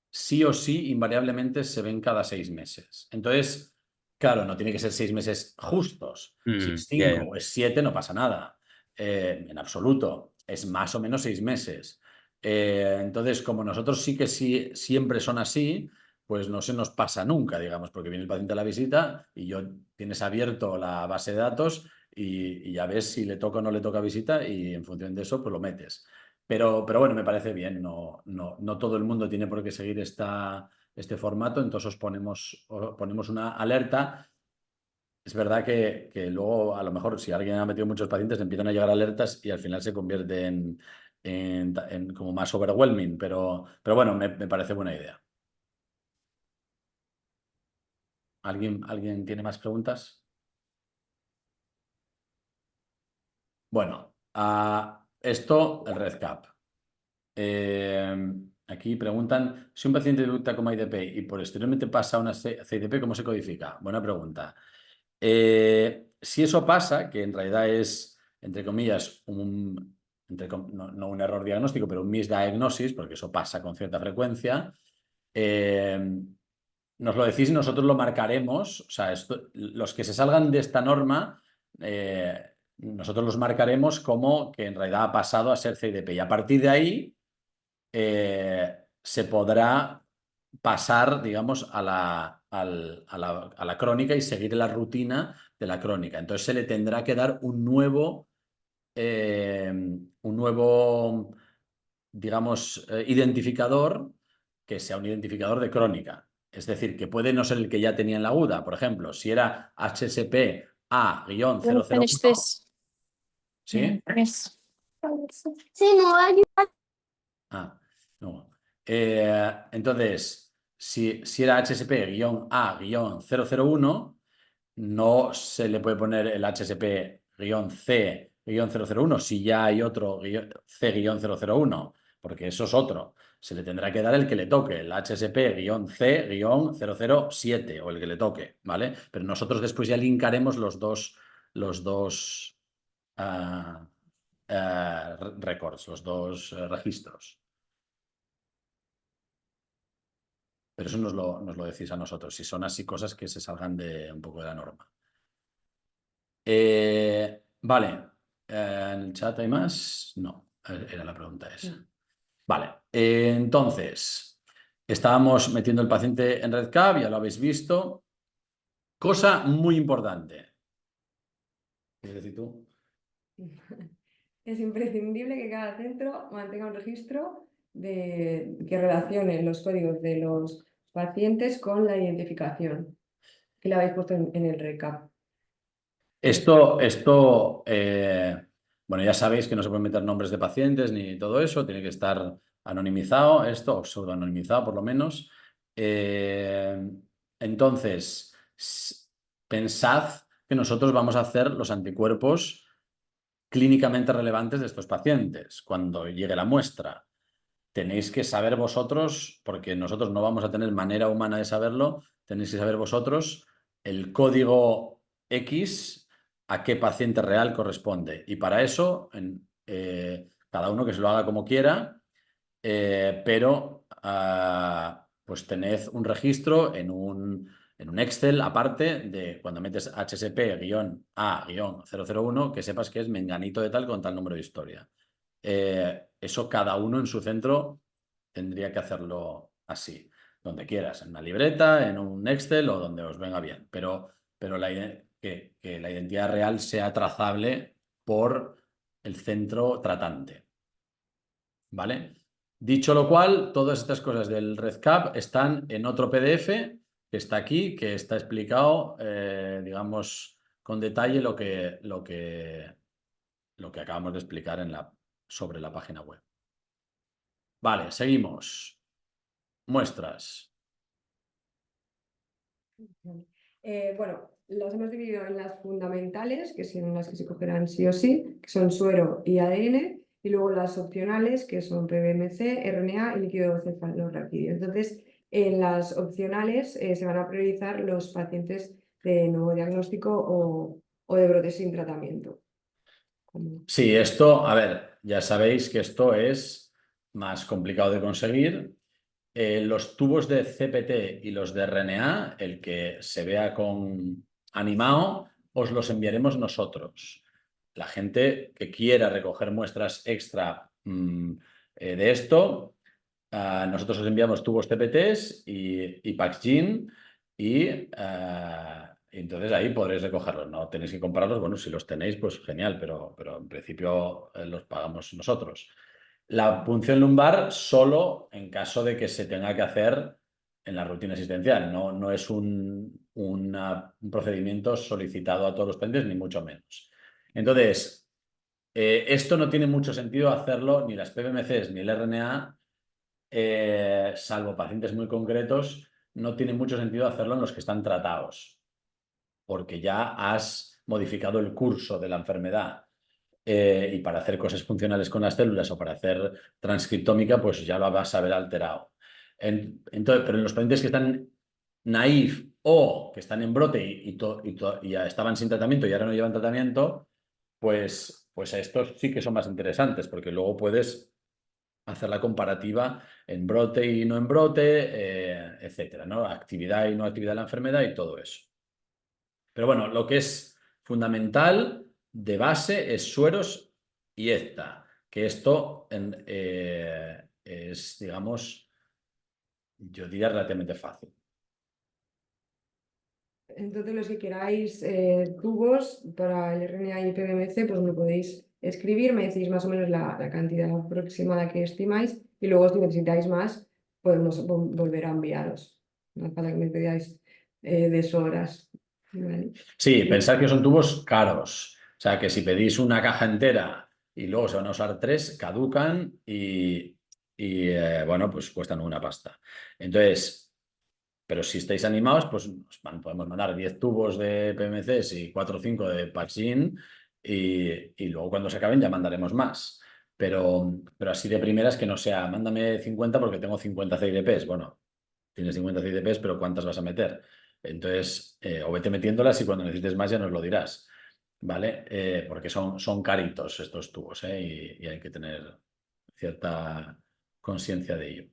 sí o sí, invariablemente se ven cada 6 meses. Entonces, claro, no tiene que ser 6 meses justos. Si es Ya, cinco ya. o es 7, no pasa nada. En absoluto. Es más o menos 6 meses. Entonces, como nosotros sí que sí, siempre son así, pues no se nos pasa nunca, digamos, porque viene el paciente a la visita y tienes abierto la base de datos y ya ves si le toca o no le toca visita y en función de eso, pues lo metes. Pero bueno, me parece bien, no todo el mundo tiene por qué seguir este formato, entonces os ponemos una alerta. Es verdad que luego, a lo mejor, si alguien ha metido muchos pacientes, empiezan a llegar alertas y al final se convierte en como más overwhelming, pero bueno, me parece buena idea. ¿Alguien tiene más preguntas? Bueno, esto, el RedCap. Aquí preguntan, si un paciente debuta como IDP y posteriormente pasa a una CIDP, ¿cómo se codifica? Buena pregunta. Si eso pasa, que en realidad es, entre comillas, no un error diagnóstico, pero un misdiagnosis, porque eso pasa con cierta frecuencia, nos lo decís y nosotros lo marcaremos. O sea, los que se salgan de esta norma, nosotros los marcaremos como que en realidad ha pasado a ser CIDP. Y a partir de ahí se podrá pasar, digamos, a la crónica y seguir la rutina de la crónica. Entonces se le tendrá que dar un nuevo, digamos, identificador que sea un identificador de crónica. Es decir, que puede no ser el que ya tenía en la aguda. Por ejemplo, si era HSP We'll finish A-001, this ¿sí? in this. Sí, no hay. Ah, no. Entonces, si era HSP-A-001, no se le puede poner el HSP-C-001 si ya hay otro C-001, porque eso es otro. Se le tendrá que dar el que le toque, el HSP-C-007 o el que le toque, ¿vale? Pero nosotros después ya linkaremos los dos records, los dos registros. Pero eso nos lo decís a nosotros, si son así cosas que se salgan un poco de la norma. Vale, ¿en el chat hay más? No, era la pregunta esa. Vale, entonces, estábamos metiendo el paciente en REDCap, ya lo habéis visto. Cosa muy importante. ¿Quieres decir tú? Es imprescindible que cada centro mantenga un registro que relacione los códigos de los pacientes con la identificación, que le habéis puesto en el recap. Bueno, ya sabéis que no se pueden meter nombres de pacientes ni todo eso, tiene que estar anonimizado esto, o pseudoanonimizado por lo menos. Entonces, pensad que nosotros vamos a hacer los anticuerpos clínicamente relevantes de estos pacientes cuando llegue la muestra. Tenéis que saber vosotros, porque nosotros no vamos a tener manera humana de saberlo, tenéis que saber vosotros el código X a qué paciente real corresponde. Y para eso, cada uno que se lo haga como quiera, pero pues tened un registro en un Excel aparte de cuando metes HSP-A-001, que sepas que es menganito de tal con tal número de historia. Eso cada uno en su centro tendría que hacerlo así, donde quieras, en una libreta, en un Excel o donde os venga bien, pero que la identidad real sea trazable por el centro tratante. ¿Vale? Dicho lo cual, todas estas cosas del REDCap están en otro PDF que está aquí, que está explicado, digamos, con detalle lo que acabamos de explicar sobre la página web. Vale, seguimos. Muestras. Bueno, las hemos dividido en las fundamentales, que son las que se cogerán sí o sí, que son suero y ADN, y luego las opcionales, que son PBMC, RNA y líquido cefalorraquídeo. Entonces, en las opcionales se van a priorizar los pacientes de nuevo diagnóstico o de brotes sin tratamiento. Sí, esto, a ver, ya sabéis que esto es más complicado de conseguir. Los tubos de CPT y los de RNA, el que se vea con animado, os los enviaremos nosotros. La gente que quiera recoger muestras extra de esto, nosotros os enviamos tubos CPTs y PAXGene y entonces ahí podréis recogerlos. No tenéis que comprarlos. Bueno, si los tenéis, pues genial, pero en principio los pagamos nosotros. La punción lumbar solo en caso de que se tenga que hacer en la rutina asistencial. No es un procedimiento solicitado a todos los pacientes, ni mucho menos. Entonces, esto no tiene mucho sentido hacerlo ni las PBMCs ni el RNA, salvo pacientes muy concretos, no tiene mucho sentido hacerlo en los que están tratados, porque ya has modificado el curso de la enfermedad. Y para hacer cosas funcionales con las células o para hacer transcriptómica, pues ya lo vas a ver alterado. Entonces, pero en los pacientes que están naif o que están en brote y ya estaban sin tratamiento y ahora no llevan tratamiento, pues estos sí que son más interesantes porque luego puedes hacer la comparativa en brote y no en brote, etcétera, ¿no? Actividad y no actividad de la enfermedad y todo eso. Pero bueno, lo que es fundamental de base es sueros y ECTA, que esto es, digamos, yo diría relativamente fácil. Entonces, los que queráis tubos para el RNA y PBMC, pues me podéis escribir, me decís más o menos la cantidad aproximada que estimáis y luego si necesitáis más, podemos volver a enviaros. No hace falta que me pidáis deshoras. ¿Vale? Sí, pensar que son tubos caros. O sea, que si pedís una caja entera y luego se van a usar 3, caducan y bueno, pues cuestan una pasta. Entonces, pero si estáis animados, pues podemos mandar 10 tubos de PMCs y 4 o 5 de Paxin y luego cuando se acaben ya mandaremos más. Pero así de primeras que no sea, mándame 50 porque tengo 50 CIDPs. Bueno, tienes 50 CIDPs, pero ¿cuántas vas a meter? Entonces, o vete metiéndolas y cuando necesites más ya nos lo dirás, ¿vale? Porque son caritos estos tubos, ¿eh? Y hay que tener cierta conciencia de ello.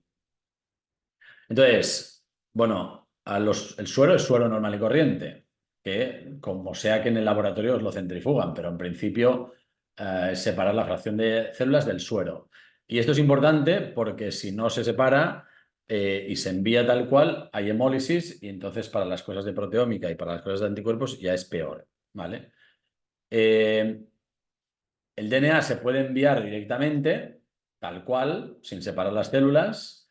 Entonces, bueno, el suero es suero normal y corriente, que como sea que en el laboratorio os lo centrifugan, pero en principio es separar la fracción de células del suero. Y esto es importante porque si no se separa y se envía tal cual, hay hemólisis y entonces para las cosas de proteómica y para las cosas de anticuerpos ya es peor, ¿vale? El DNA se puede enviar directamente, tal cual, sin separar las células,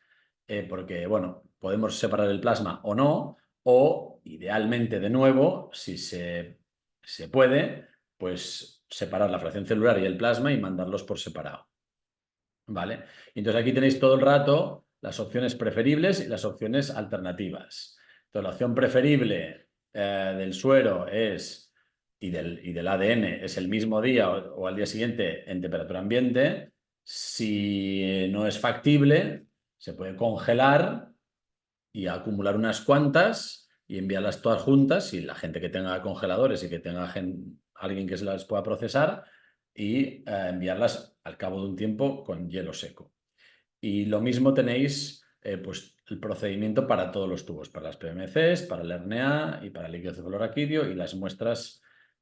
porque, bueno, podemos separar el plasma o no, o idealmente, de nuevo, si se puede, pues separar la fracción celular y el plasma y mandarlos por separado. ¿Vale? Entonces aquí tenéis todo el rato las opciones preferibles y las opciones alternativas. Entonces la opción preferible del suero es, y del ADN es el mismo día o al día siguiente en temperatura ambiente. Si no es factible, se puede congelar y acumular unas cuantas y enviarlas todas juntas y la gente que tenga congeladores y que tenga alguien que se las pueda procesar y enviarlas al cabo de un tiempo con hielo seco. Y lo mismo tenéis pues el procedimiento para todos los tubos, para las PMCs, para el RNA y para el líquido cefalorraquídeo y las muestras,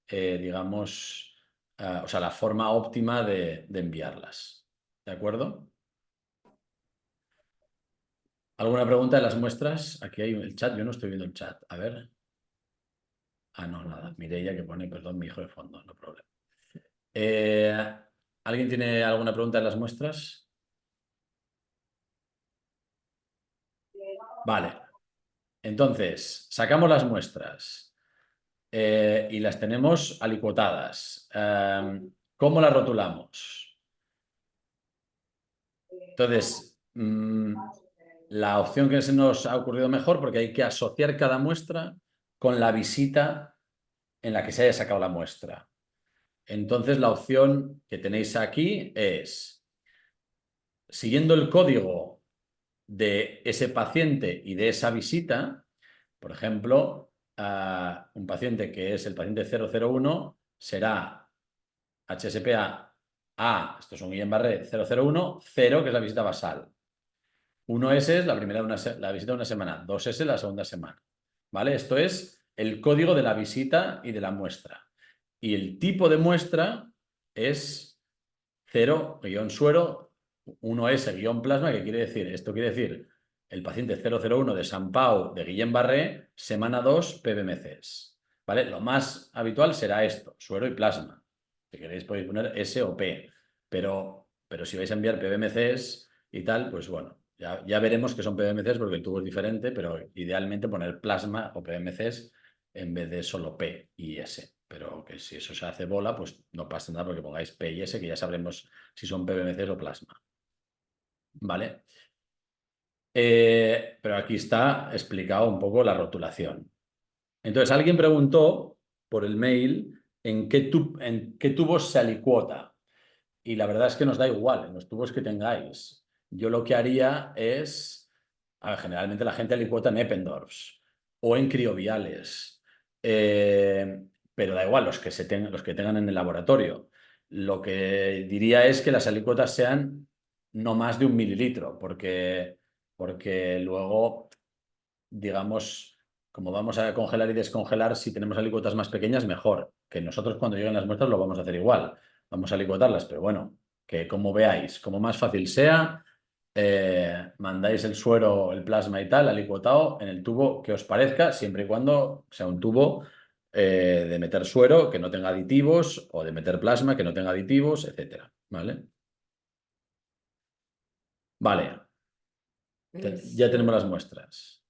digamos, o sea, la forma óptima de enviarlas. ¿De acuerdo? ¿Alguna pregunta de las muestras? Aquí hay el chat, yo no estoy viendo el chat. A ver. Ah, no, nada. Mireia que pone, perdón, mi hijo de fondo, no problema. ¿Alguien tiene alguna pregunta de las muestras? Vale. Entonces, sacamos las muestras y las tenemos alicuotadas. ¿Cómo las rotulamos? Entonces, la opción que se nos ha ocurrido mejor, porque hay que asociar cada muestra con la visita en la que se haya sacado la muestra. Entonces, la opción que tenéis aquí es, siguiendo el código de ese paciente y de esa visita, por ejemplo, un paciente que es el paciente 001 será HSPA A, esto es un Guillain-Barré 001, 0, que es la visita basal. 1S es la la visita de una semana, 2S la segunda semana. ¿Vale? Esto es el código de la visita y de la muestra. Y el tipo de muestra es 0-suero, 1S-plasma, que quiere decir, esto quiere decir el paciente 001 de San Pau de Guillain-Barré, semana 2, PBMCs. ¿Vale? Lo más habitual será esto, suero y plasma. Si queréis podéis poner S o P, pero si vais a enviar PBMCs y tal, pues bueno, ya veremos que son PBMCs porque el tubo es diferente, pero idealmente poner plasma o PBMCs en vez de solo P y S. Pero que si eso se hace bola, pues no pasa nada porque pongáis P y S, que ya sabremos si son PBMCs o plasma. ¿Vale? Pero aquí está explicado un poco la rotulación. Entonces, alguien preguntó por el mail en qué tubos se alicuota. Y la verdad es que nos da igual, en los tubos que tengáis. Yo lo que haría es, generalmente la gente alicuota en Eppendorfs. o en crioviales. Pero da igual, los que tengan en el laboratorio. Lo que diría es que las alícuotas sean no más de 1 mililitro, porque luego, digamos, como vamos a congelar y descongelar, si tenemos alícuotas más pequeñas, mejor. Que nosotros cuando lleguen las muestras lo vamos a hacer igual. Vamos a alicuotarlas, pero bueno, que como veáis, como más fácil sea, mandáis el suero, el plasma y tal, alicuotado en el tubo que os parezca, siempre y cuando sea un tubo de meter suero que no tenga aditivos o de meter plasma que no tenga aditivos, etcétera. ¿Vale? Vale, ya tenemos las muestras.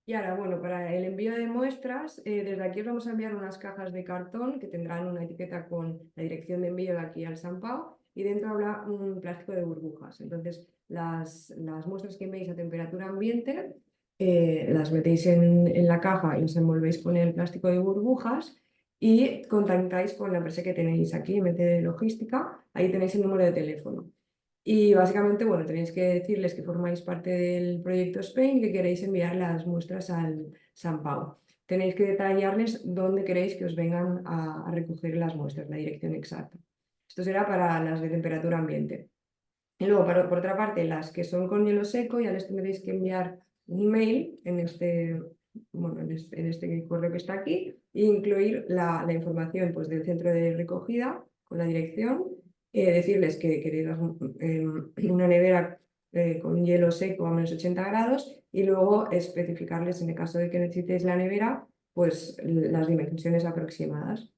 Y ahora, bueno, para el envío de muestras, desde aquí os vamos a enviar unas cajas de cartón que tendrán una etiqueta con la dirección de envío de aquí al San Pau y dentro habrá un plástico de burbujas. Entonces, las muestras que enviéis a temperatura ambiente las metéis en la caja y las envolvéis con el plástico de burbujas y contactáis con la empresa que tenéis aquí, en de logística, ahí tenéis el número de teléfono. Y básicamente, bueno, tenéis que decirles que formáis parte del proyecto Spain y que queréis enviar las muestras al San Pau. Tenéis que detallarles dónde queréis que os vengan a recoger las muestras, la dirección exacta. Esto será para las de temperatura ambiente. Y luego, por otra parte, las que son con hielo seco, ya les tendréis que enviar un email bueno, en este correo que está aquí e incluir la información pues, del centro de recogida con la dirección, decirles que queréis una nevera con hielo seco a -80 grados y luego especificarles, en el caso de que necesitéis la nevera, pues las dimensiones aproximadas.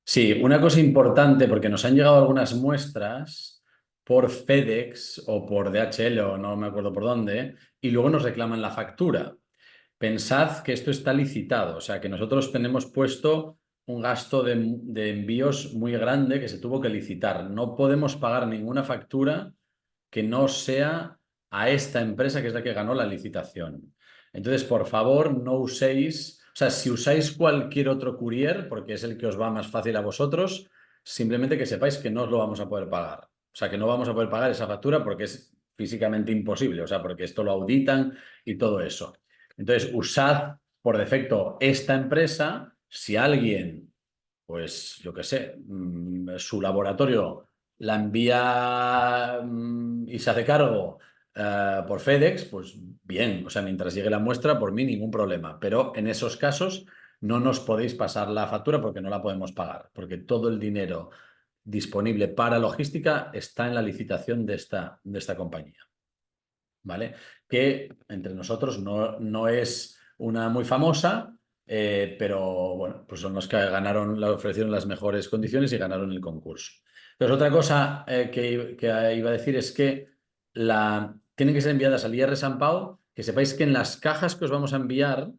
Sí, una cosa importante, porque nos han llegado algunas muestras por FedEx o por DHL o no me acuerdo por dónde, y luego nos reclaman la factura. Pensad que esto está licitado, o sea que nosotros tenemos puesto un gasto de envíos muy grande que se tuvo que licitar. No podemos pagar ninguna factura que no sea a esta empresa que es la que ganó la licitación. Entonces, por favor, no uséis, o sea, si usáis cualquier otro courier, porque es el que os va más fácil a vosotros, simplemente que sepáis que no os lo vamos a poder pagar. O sea, que no vamos a poder pagar esa factura porque es físicamente imposible, o sea, porque esto lo auditan y todo eso. Entonces, usad por defecto esta empresa. Si alguien, pues yo qué sé, su laboratorio la envía y se hace cargo por FedEx, pues bien, o sea, mientras llegue la muestra, por mí ningún problema. Pero en esos casos no nos podéis pasar la factura porque no la podemos pagar, porque todo el dinero disponible para logística está en la licitación de esta compañía. ¿Vale? Que entre nosotros no es una muy famosa, pero bueno, pues son los que ganaron, le ofrecieron las mejores condiciones y ganaron el concurso. Entonces, otra cosa que iba a decir es que tienen que ser enviadas al IR San Pau, que sepáis que en las cajas que os vamos a enviar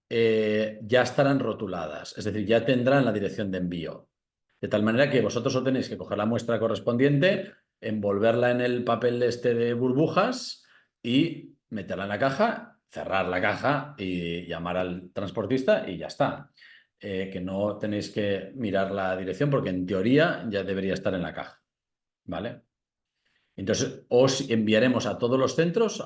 ya estarán rotuladas, es decir, ya tendrán la dirección de envío. De tal manera que vosotros solo tenéis que coger la muestra correspondiente, envolverla en el papel de burbujas y meterla en la caja, cerrar la caja y llamar al transportista y ya está. Que no tenéis que mirar la dirección porque en teoría ya debería estar en la caja. ¿Vale? Entonces os enviaremos a todos los centros.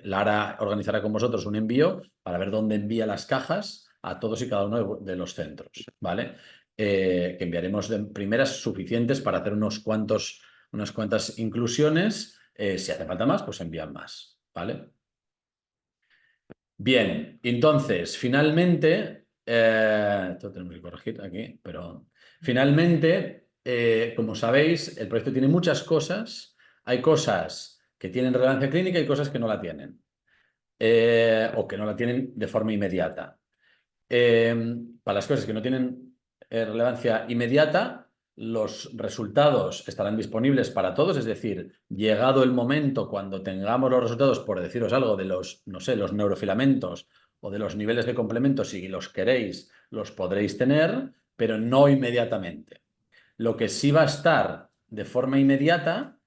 Lara organizará con vosotros un envío para ver dónde envía las cajas a todos y cada uno de los centros. ¿Vale? Que enviaremos de primeras suficientes para hacer unas cuantas inclusiones. Si hace falta más, pues envían más. ¿Vale? Bien, entonces, finalmente, esto tenemos que corregir aquí, pero finalmente, como sabéis, el proyecto tiene muchas cosas. Hay cosas que tienen relevancia clínica y cosas que no la tienen, o que no la tienen de forma inmediata. Para las cosas que no tienen relevancia inmediata, los resultados estarán disponibles para todos, es decir, llegado el momento cuando tengamos los resultados, por deciros algo de los, no sé, los neurofilamentos o de los niveles de complementos, si los queréis, los podréis tener, pero no inmediatamente. Lo que sí va a estar de forma inmediata,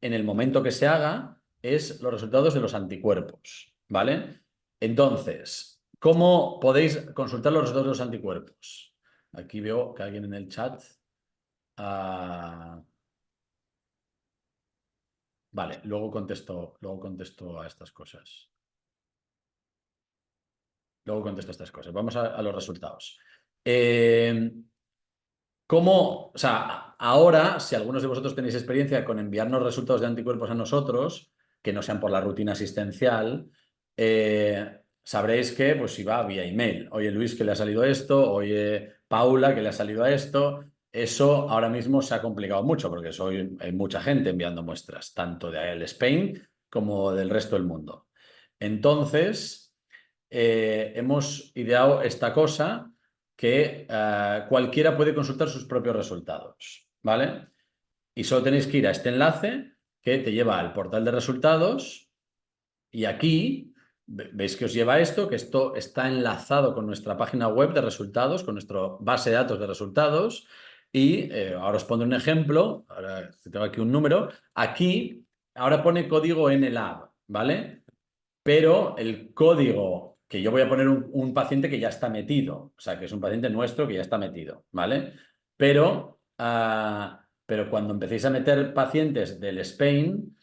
en el momento que se haga, es los resultados de los anticuerpos, ¿vale? Entonces, ¿cómo podéis consultar los resultados de los anticuerpos? Aquí veo que alguien en el chat... Vale, luego contesto a estas cosas. Luego contesto estas cosas. Vamos a los resultados. O sea, ahora, si algunos de vosotros tenéis experiencia con enviarnos resultados de anticuerpos a nosotros, que no sean por la rutina asistencial, sabréis que pues si va vía email. Oye, Luis, que le ha salido esto, oye, Paula, que le ha salido esto. Eso ahora mismo se ha complicado mucho porque hay mucha gente enviando muestras, tanto de el Spain como del resto del mundo. Entonces, hemos ideado esta cosa que cualquiera puede consultar sus propios resultados, ¿vale? Y solo tenéis que ir a este enlace que te lleva al portal de resultados y aquí veis que os lleva esto, que esto está enlazado con nuestra página web de resultados, con nuestra base de datos de resultados y ahora os pondré un ejemplo, ahora tengo aquí un número, aquí ahora pone código NLAB, ¿vale? Pero el código que yo voy a poner un paciente que ya está metido, o sea, que es un paciente nuestro que ya está metido, ¿vale? Pero cuando empecéis a meter pacientes del Spain,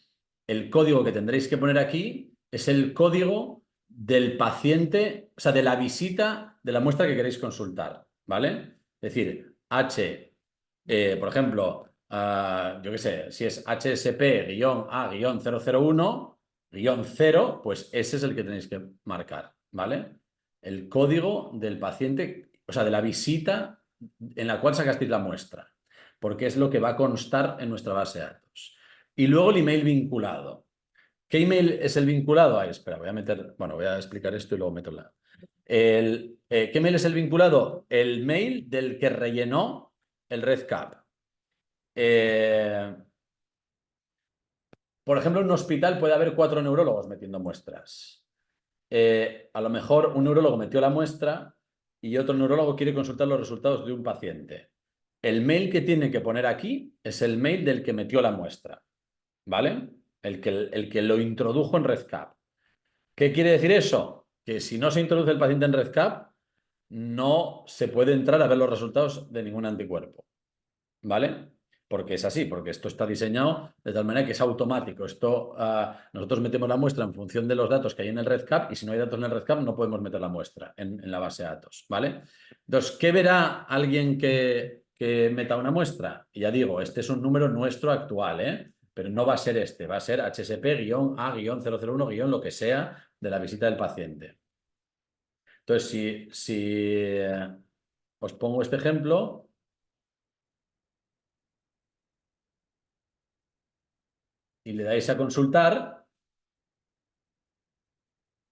el código que tendréis que poner aquí es el código del paciente, o sea, de la visita de la muestra que queréis consultar, ¿vale? Es decir, por ejemplo, yo qué sé, si es HSP-A-001, -0, pues ese es el que tenéis que marcar, ¿vale? El código del paciente, o sea, de la visita en la cual sacasteis la muestra, porque es lo que va a constar en nuestra base de datos. Y luego el email vinculado. ¿Qué email es el vinculado? Ahí, espera, voy a explicar esto y luego meto la... ¿Qué email es el vinculado? El mail del que rellenó el RedCap. Por ejemplo, en un hospital puede haber 4 neurólogos metiendo muestras. A lo mejor un neurólogo metió la muestra y otro neurólogo quiere consultar los resultados de un paciente. El mail que tiene que poner aquí es el mail del que metió la muestra, ¿vale? El que lo introdujo en RedCap. ¿Qué quiere decir eso? Que si no se introduce el paciente en RedCap, no se puede entrar a ver los resultados de ningún anticuerpo, ¿vale? Porque es así, porque esto está diseñado de tal manera que es automático. Nosotros metemos la muestra en función de los datos que hay en el RedCap y si no hay datos en el RedCap no podemos meter la muestra en la base de datos, ¿vale? Entonces, ¿qué verá alguien que meta una muestra? Y ya digo, este es un número nuestro actual, ¿eh? Pero no va a ser este, va a ser HSP-A-001- lo que sea de la visita del paciente. Entonces, si os pongo este ejemplo... y le dais a consultar,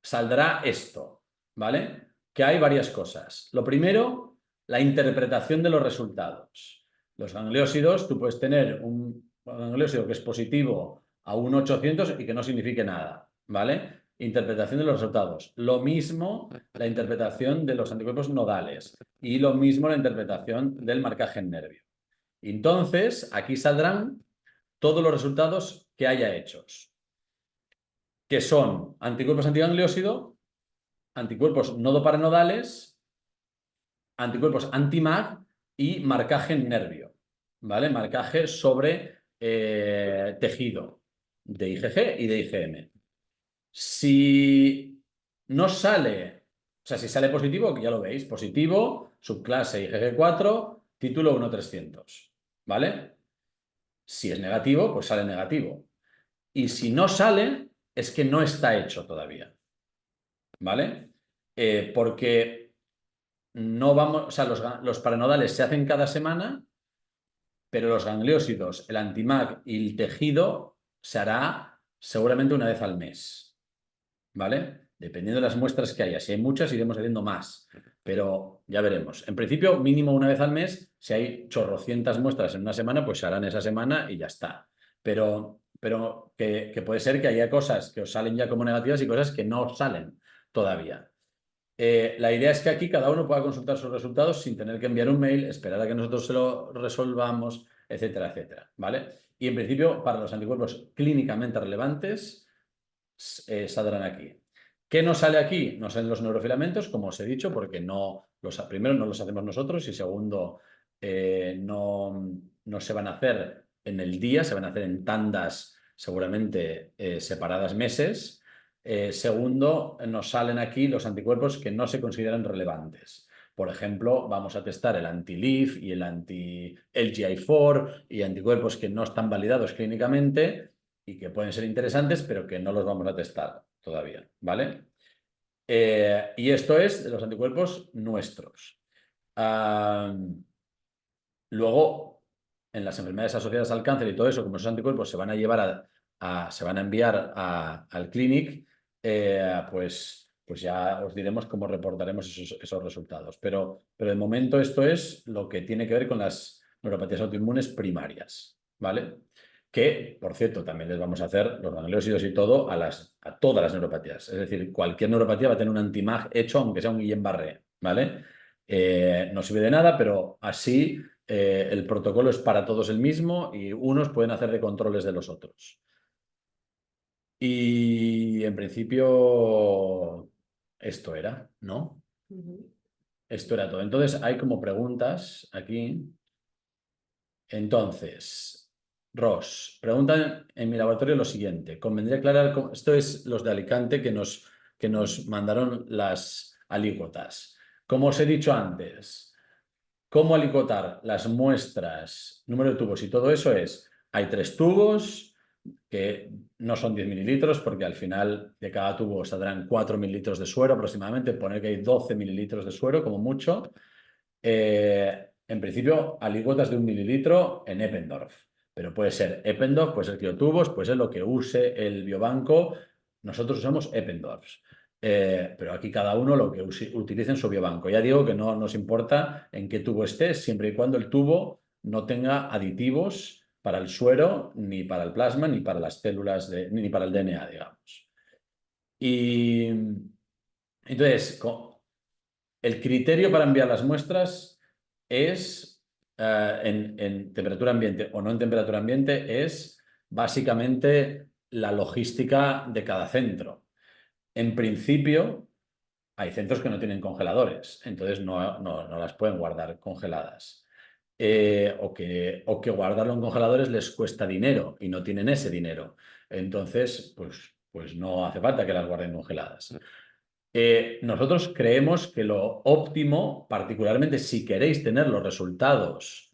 saldrá esto, ¿vale? Que hay varias cosas. Lo primero, la interpretación de los resultados. Los gangliósidos, tú puedes tener un gangliósido que es positivo a un 800 y que no signifique nada, ¿vale? Interpretación de los resultados. Lo mismo la interpretación de los anticuerpos nodales y lo mismo la interpretación del marcaje en nervio. Entonces, aquí saldrán todos los resultados que haya hechos, que son anticuerpos antigangliósido, anticuerpos nodoparanodales, anticuerpos anti-MAG y marcaje en nervio, ¿vale? Marcaje sobre tejido de IgG y de IgM. Si no sale, o sea, si sale positivo, que ya lo veis, positivo, subclase IgG4, título 1300, ¿vale? Si es negativo, pues sale negativo. Y si no sale, es que no está hecho todavía, ¿vale? Porque no vamos, o sea, los paranodales se hacen cada semana, pero los gangliósidos, el antimag y el tejido se hará seguramente una vez al mes, ¿vale? Dependiendo de las muestras que haya. Si hay muchas, iremos haciendo más, pero ya veremos. En principio, mínimo una vez al mes. Si hay chorrocientas muestras en una semana, pues se harán esa semana y ya está. Pero que puede ser que haya cosas que os salen ya como negativas y cosas que no salen todavía. La idea es que aquí cada uno pueda consultar sus resultados sin tener que enviar un mail, esperar a que nosotros se lo resolvamos, etcétera, etcétera, ¿vale? Y en principio, para los anticuerpos clínicamente relevantes, saldrán aquí. ¿Qué no sale aquí? No salen los neurofilamentos, como os he dicho, porque primero no los hacemos nosotros y segundo, no se van a hacer en el día, se van a hacer en tandas seguramente separadas meses. Segundo, nos salen aquí los anticuerpos que no se consideran relevantes. Por ejemplo, vamos a testar el anti-LIF y el anti-LGI4 y anticuerpos que no están validados clínicamente y que pueden ser interesantes, pero que no los vamos a testar todavía, ¿vale? Y esto es de los anticuerpos nuestros. Luego, en las enfermedades asociadas al cáncer y todo eso, como esos anticuerpos se van a llevar se van a enviar al clinic, pues ya os diremos cómo reportaremos esos resultados. Pero de momento esto es lo que tiene que ver con las neuropatías autoinmunes primarias, ¿vale? Que, por cierto, también les vamos a hacer los gangliósidos y todo a todas las neuropatías. Es decir, cualquier neuropatía va a tener un antimag hecho, aunque sea un Guillain-Barré, ¿vale? No sirve de nada, pero así el protocolo es para todos el mismo y unos pueden hacer de controles de los otros. Y en principio esto era, ¿no? Esto era todo. Entonces hay como preguntas aquí. Entonces, Ross, preguntan en mi laboratorio lo siguiente. Convendría aclarar, esto es los de Alicante que nos mandaron las alícuotas. Como os he dicho antes, cómo alicuotar las muestras, número de tubos y todo eso es, hay 3 tubos que no son 10 mililitros porque al final de cada tubo saldrán 4 mililitros de suero aproximadamente, poner que hay 12 mililitros de suero como mucho. En principio, alícuotas de 1 mililitro en Eppendorf, pero puede ser Eppendorf, puede ser criotubos, puede ser lo que use el biobanco. Nosotros usamos Eppendorf. Pero aquí cada uno lo que utilice en su biobanco. Ya digo que no nos importa en qué tubo esté, siempre y cuando el tubo no tenga aditivos para el suero, ni para el plasma, ni para las células, ni para el DNA, digamos. Y entonces, el criterio para enviar las muestras es, en temperatura ambiente o no en temperatura ambiente, es básicamente la logística de cada centro. En principio, hay centros que no tienen congeladores, entonces no las pueden guardar congeladas. O que guardarlo en congeladores les cuesta dinero y no tienen ese dinero. Entonces, pues no hace falta que las guarden congeladas. Nosotros creemos que lo óptimo, particularmente si queréis tener los resultados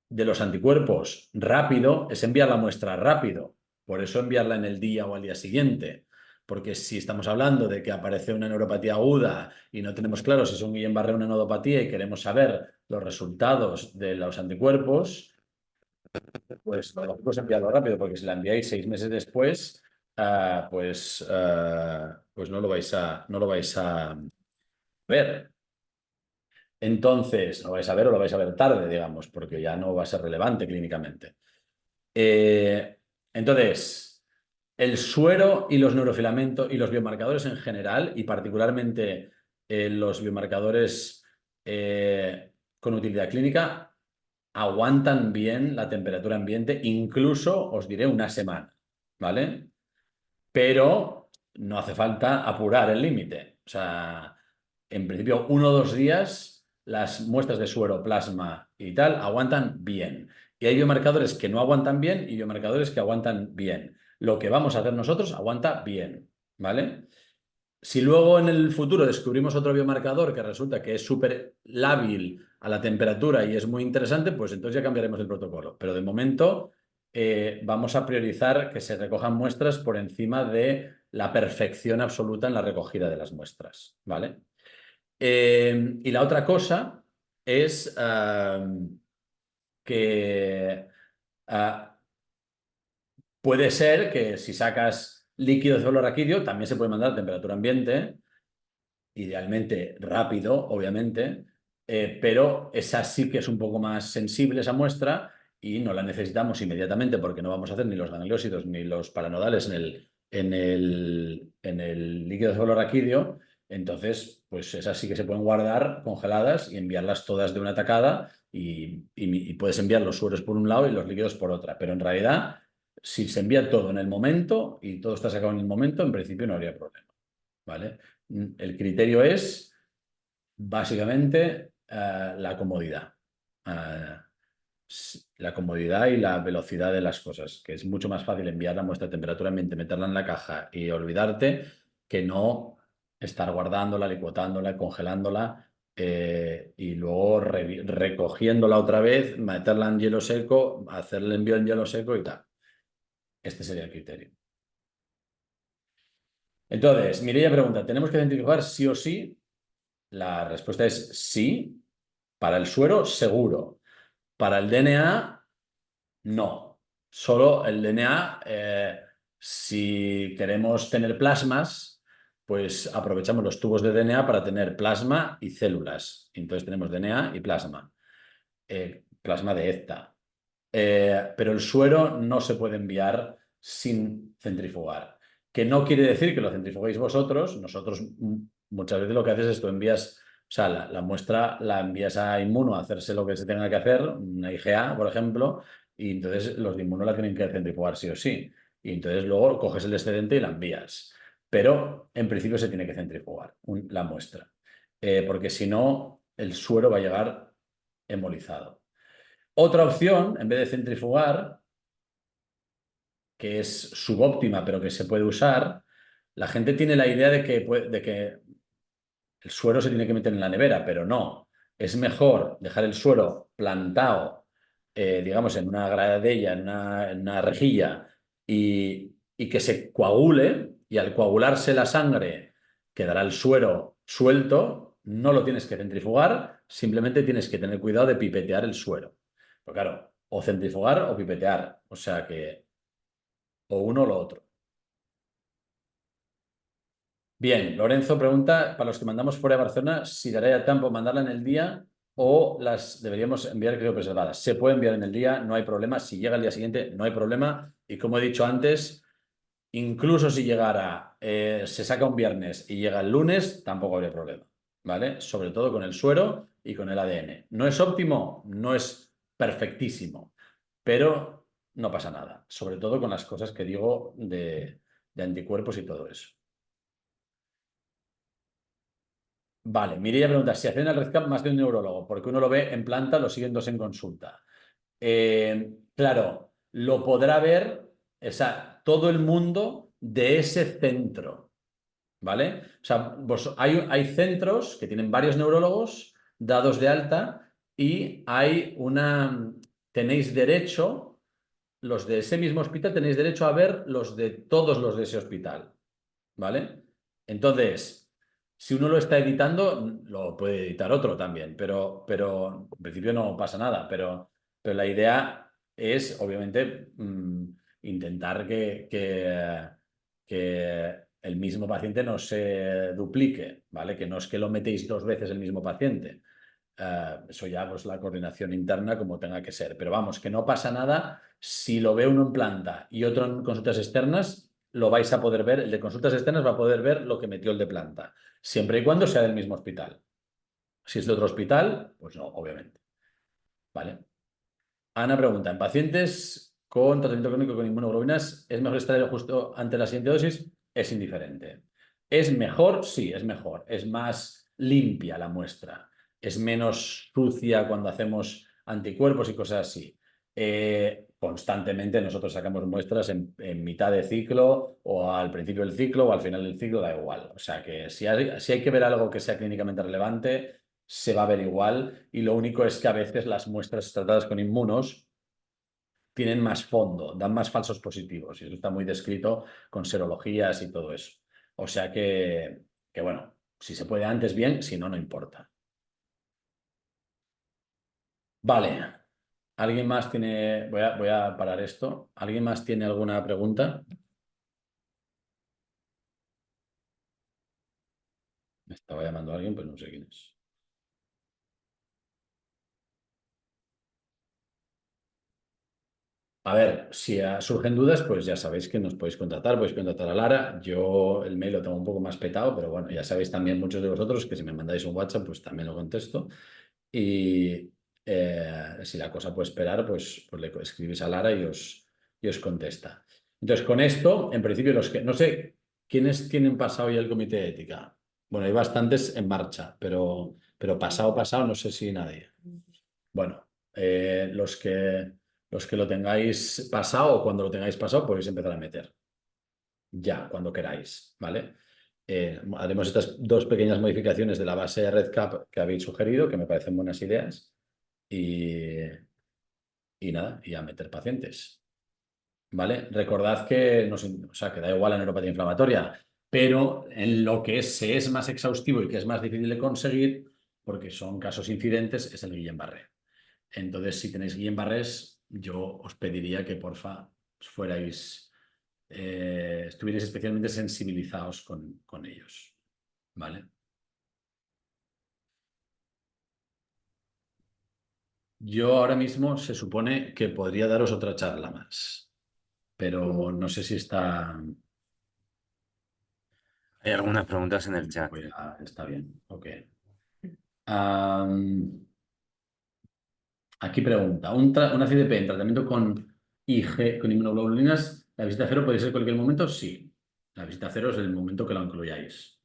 de los anticuerpos rápido, es enviar la muestra rápido. Por eso enviarla en el día o al día siguiente. Porque si estamos hablando de que aparece una neuropatía aguda y no tenemos claro si es un Guillain-Barré o una nodopatía y queremos saber los resultados de los anticuerpos, pues lo lógico es enviarlo rápido, porque si la enviáis 6 meses después, pues no lo vais a ver. Entonces, no lo vais a ver o lo vais a ver tarde, digamos, porque ya no va a ser relevante clínicamente. Entonces, el suero y los neurofilamentos y los biomarcadores en general, y particularmente los biomarcadores con utilidad clínica, aguantan bien la temperatura ambiente, incluso os diré una semana, ¿vale? Pero no hace falta apurar el límite. O sea, en principio, 1 o 2 días, las muestras de suero, plasma y tal aguantan bien. Y hay biomarcadores que no aguantan bien y biomarcadores que aguantan bien. Lo que vamos a hacer nosotros aguanta bien, ¿vale? Si luego en el futuro descubrimos otro biomarcador que resulta que es súper lábil a la temperatura y es muy interesante, pues entonces ya cambiaremos el protocolo. Pero de momento vamos a priorizar que se recojan muestras por encima de la perfección absoluta en la recogida de las muestras, ¿vale? Y la otra cosa es que puede ser que si sacas líquido cefalorraquídeo también se puede mandar a temperatura ambiente, idealmente rápido, obviamente, pero esa sí que es un poco más sensible esa muestra y no la necesitamos inmediatamente porque no vamos a hacer ni los gangliósidos ni los paranodales en el líquido cefalorraquídeo. Entonces, pues esas sí que se pueden guardar congeladas y enviarlas todas de una tacada y puedes enviar los sueros por un lado y los líquidos por otra. Pero en realidad, si se envía todo en el momento y todo está sacado en el momento, en principio no habría problema, ¿vale? El criterio es básicamente la comodidad. la comodidad y la velocidad de las cosas, que es mucho más fácil enviar la muestra de temperatura ambiente, meterla en la caja y olvidarte que no estar guardándola, licuotándola, congelándola y luego recogiéndola otra vez, meterla en hielo seco, hacer el envío en hielo seco y tal. Este sería el criterio. Entonces, Mireia pregunta, ¿tenemos que centrifugar sí o sí? La respuesta es sí. Para el suero, seguro. Para el DNA, no. Solo el DNA, si queremos tener plasmas, pues aprovechamos los tubos de DNA para tener plasma y células. Entonces tenemos DNA y plasma. Plasma de ECTA. Pero el suero no se puede enviar sin centrifugar. Que no quiere decir que lo centrifuguéis vosotros. Nosotros muchas veces lo que haces es tú envías, o sea, la muestra la envías a Inmuno a hacerse lo que se tenga que hacer, una IgA, por ejemplo, y entonces los de Inmuno la tienen que centrifugar sí o sí. Y entonces luego coges el excedente y la envías. Pero en principio se tiene que centrifugar la muestra. Porque si no, el suero va a llegar hemolizado. Otra opción, en vez de centrifugar, que es subóptima, pero que se puede usar, la gente tiene la idea de que el suero se tiene que meter en la nevera, pero no. Es mejor dejar el suero plantado, digamos, en una gradella, en una rejilla, y que se coagule, y al coagularse la sangre quedará el suero suelto, no lo tienes que centrifugar, simplemente tienes que tener cuidado de pipetear el suero. Pero claro, o centrifugar o pipetear, o sea que o uno o lo otro. Bien, Lorenzo pregunta, para los que mandamos fuera de Barcelona, si daría tiempo mandarla en el día o las deberíamos enviar criopreservadas. Se puede enviar en el día, no hay problema. Si llega el día siguiente, no hay problema. Y como he dicho antes, incluso si llegara, se saca un viernes y llega el lunes, tampoco habría problema, ¿vale? Sobre todo con el suero y con el ADN. ¿No es óptimo? No es perfectísimo, pero no pasa nada. Sobre todo con las cosas que digo de anticuerpos y todo eso. Vale, Mireia pregunta, si hacen el RedCap más de un neurólogo, porque uno lo ve en planta, lo siguen dos en consulta. Claro, lo podrá ver todo el mundo de ese centro, ¿vale? O sea, hay centros que tienen varios neurólogos dados de alta y tenéis derecho, los de ese mismo hospital tenéis derecho a ver los de todos los de ese hospital, ¿vale? Entonces, si uno lo está editando, lo puede editar otro también, pero en principio no pasa nada. Pero la idea es, obviamente, intentar que el mismo paciente no se duplique, ¿vale? Que no es que lo metéis dos veces el mismo paciente. Eso ya, pues, la coordinación interna como tenga que ser. Pero vamos, que no pasa nada si lo ve uno en planta y otro en consultas externas, lo vais a poder ver. El de consultas externas va a poder ver lo que metió el de planta, siempre y cuando sea del mismo hospital. Si es de otro hospital, pues no, obviamente. ¿Vale? Ana pregunta, ¿en pacientes con tratamiento crónico con inmunoglobulinas es mejor estar justo ante la siguiente dosis? Es indiferente. ¿Es mejor? Sí, es mejor. Es más limpia la muestra. Es menos sucia cuando hacemos anticuerpos y cosas así. Constantemente nosotros sacamos muestras en mitad de ciclo o al principio del ciclo o al final del ciclo, da igual. O sea que si hay que ver algo que sea clínicamente relevante, se va a ver igual, y lo único es que a veces las muestras tratadas con inmunos tienen más fondo, dan más falsos positivos, y eso está muy descrito con serologías y todo eso. O sea que bueno, si se puede antes, bien, si no, no importa. Vale, ¿alguien más tiene? Voy a parar esto. ¿Alguien más tiene alguna pregunta? Me estaba llamando alguien, pero no sé quién es. A ver, si surgen dudas, pues ya sabéis que nos podéis contactar a Lara. Yo el mail lo tengo un poco más petado, pero bueno, ya sabéis también muchos de vosotros que si me mandáis un WhatsApp, pues también lo contesto. Y si la cosa puede esperar, pues le escribís a Lara y os contesta. Entonces, con esto, en principio, los que no sé quiénes tienen pasado ya el comité de ética. Bueno, hay bastantes en marcha, pero pasado, no sé si nadie. Bueno. los que lo tengáis pasado o cuando lo tengáis pasado podéis empezar a meter. Ya, cuando queráis, ¿vale? Haremos estas dos pequeñas modificaciones de la base de RedCap que habéis sugerido, que me parecen buenas ideas. Y nada, y a meter pacientes. ¿Vale? Recordad que, o sea, que da igual la neuropatía inflamatoria, pero en lo que se es más exhaustivo y que es más difícil de conseguir, porque son casos incidentes, es el Guillain-Barré. Entonces, si tenéis Guillain-Barrés, yo os pediría que porfa estuvierais especialmente sensibilizados con ellos. ¿Vale? Yo ahora mismo se supone que podría daros otra charla más, pero no sé si está... Hay algunas preguntas en el chat. Pues está bien, ok. Am, Aquí pregunta, una CDP en tratamiento con IG, con inmunoglobulinas, ¿la visita cero puede ser cualquier momento? Sí, la visita cero es el momento que lo incluyáis.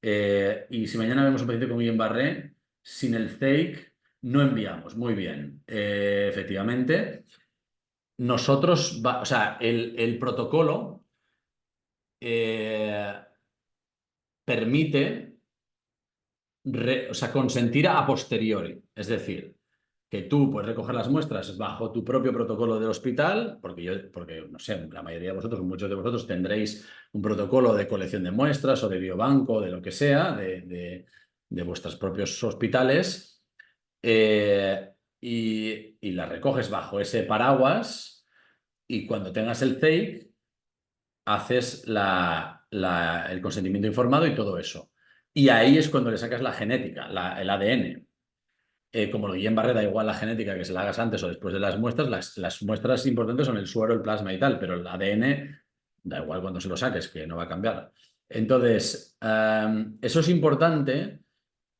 Y si mañana vemos un paciente con Guillain-Barré, sin el CEIC no enviamos. Muy bien. Efectivamente, nosotros, o sea, el protocolo eh, permite o sea, consentir a posteriori. Es decir, que tú puedes recoger las muestras bajo tu propio protocolo del hospital, porque no sé, la mayoría de vosotros, muchos de vosotros tendréis un protocolo de colección de muestras o de biobanco, de lo que sea, de vuestros propios hospitales, y las recoges bajo ese paraguas y cuando tengas el CEIC haces el consentimiento informado y todo eso. Y ahí es cuando le sacas la genética, el ADN. Como el Guillain-Barré da igual la genética que se la hagas antes o después de las muestras, las muestras importantes son el suero, el plasma y tal, pero el ADN da igual cuando se lo saques, que no va a cambiar. Entonces, eso es importante.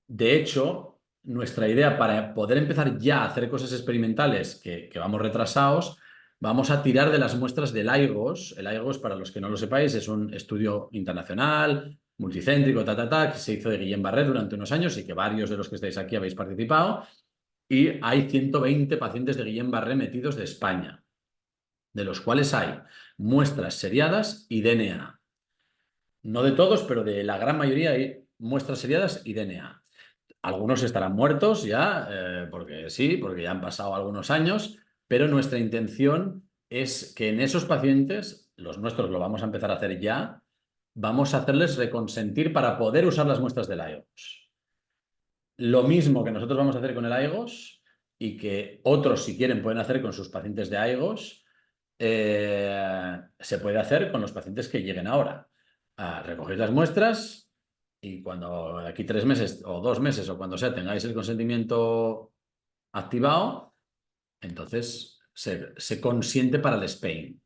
De hecho, nuestra idea para poder empezar ya a hacer cosas experimentales, que vamos retrasados, vamos a tirar de las muestras del IGOS. El IGOS, para los que no lo sepáis, es un estudio internacional, multicéntrico, que se hizo de Guillain-Barré durante unos años y que varios de los que estáis aquí habéis participado. Y hay 120 pacientes de Guillain-Barré metidos de España, de los cuales hay muestras seriadas y DNA. No de todos, pero de la gran mayoría hay muestras seriadas y DNA. Algunos estarán muertos ya, porque sí, porque ya han pasado algunos años, pero nuestra intención es que en esos pacientes, los nuestros lo vamos a empezar a hacer ya, vamos a hacerles reconsentir para poder usar las muestras del IGOS. Lo mismo que nosotros vamos a hacer con el IGOS y que otros, si quieren, pueden hacer con sus pacientes de IGOS, se puede hacer con los pacientes que lleguen ahora. Recogéis las muestras y cuando aquí 3 meses o 2 meses o cuando sea tengáis el consentimiento activado, entonces se consiente para el Spain.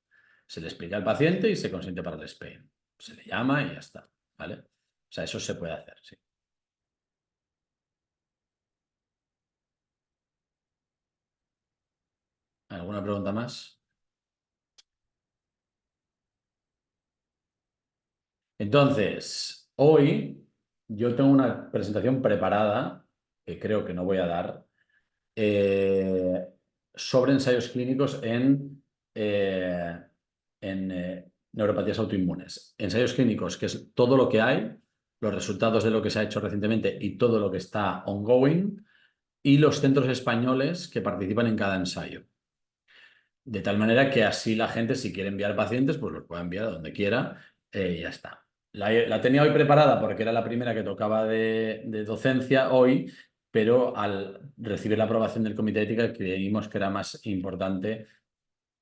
Se le explica al paciente y se consiente para el Spain. Se le llama y ya está, ¿vale? O sea, eso se puede hacer, sí. ¿Alguna pregunta más? Entonces, hoy yo tengo una presentación preparada, que creo que no voy a dar, eh, sobre ensayos clínicos en neuropatías autoinmunes. Ensayos clínicos, que es todo lo que hay, los resultados de lo que se ha hecho recientemente y todo lo que está ongoing, y los centros españoles que participan en cada ensayo. De tal manera que así la gente, si quiere enviar pacientes, pues los puede enviar a donde quiera y ya está. La tenía hoy preparada porque era la primera que tocaba de docencia hoy, pero al recibir la aprobación del comité de ética creímos que era más importante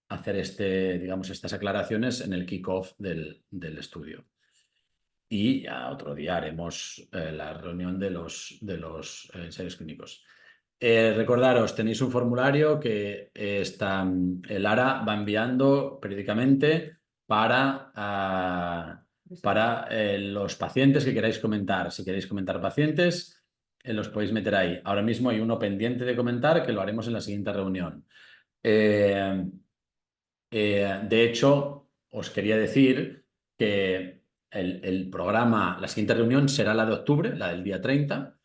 hacer digamos, estas aclaraciones en el kick-off del estudio. Y ya otro día haremos la reunión de los ensayos clínicos. Recordaros, tenéis un formulario que el ARA va enviando periódicamente para los pacientes que queráis comentar. Si queréis comentar pacientes, los podéis meter ahí. Ahora mismo hay uno pendiente de comentar que lo haremos en la siguiente reunión. De hecho, os quería decir que el programa, la siguiente reunión será la de octubre, la del día 30.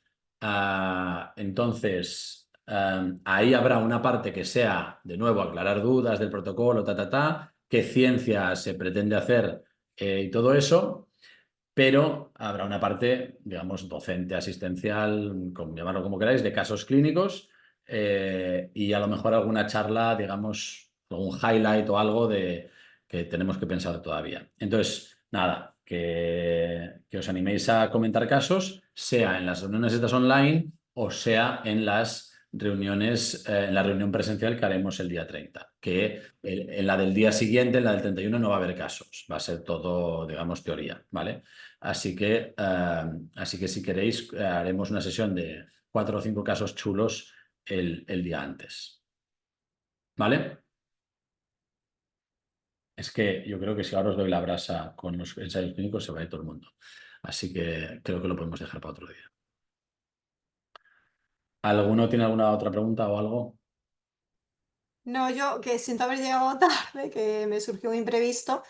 Entonces, Ahí habrá una parte que sea, de nuevo, aclarar dudas del protocolo, qué ciencia se pretende hacer y todo eso, pero habrá una parte, digamos, docente, asistencial, llamarlo como queráis, de casos clínicos y a lo mejor alguna charla, digamos, algún highlight o algo de que tenemos que pensar todavía. Entonces, nada, que os animéis a comentar casos, sea en las reuniones estas online o sea en las reuniones, en la reunión presencial que haremos el día 30, que en la del día siguiente, en la del 31, no va a haber casos, va a ser todo, digamos, teoría, ¿vale? Así que si queréis, haremos una sesión de 4 o 5 casos chulos el día antes. ¿Vale? Es que yo creo que si ahora os doy la brasa con los ensayos clínicos, se va a ir todo el mundo. Así que creo que lo podemos dejar para otro día. ¿Alguno tiene alguna otra pregunta o algo? No, yo que siento haber llegado tarde, que me surgió un imprevisto.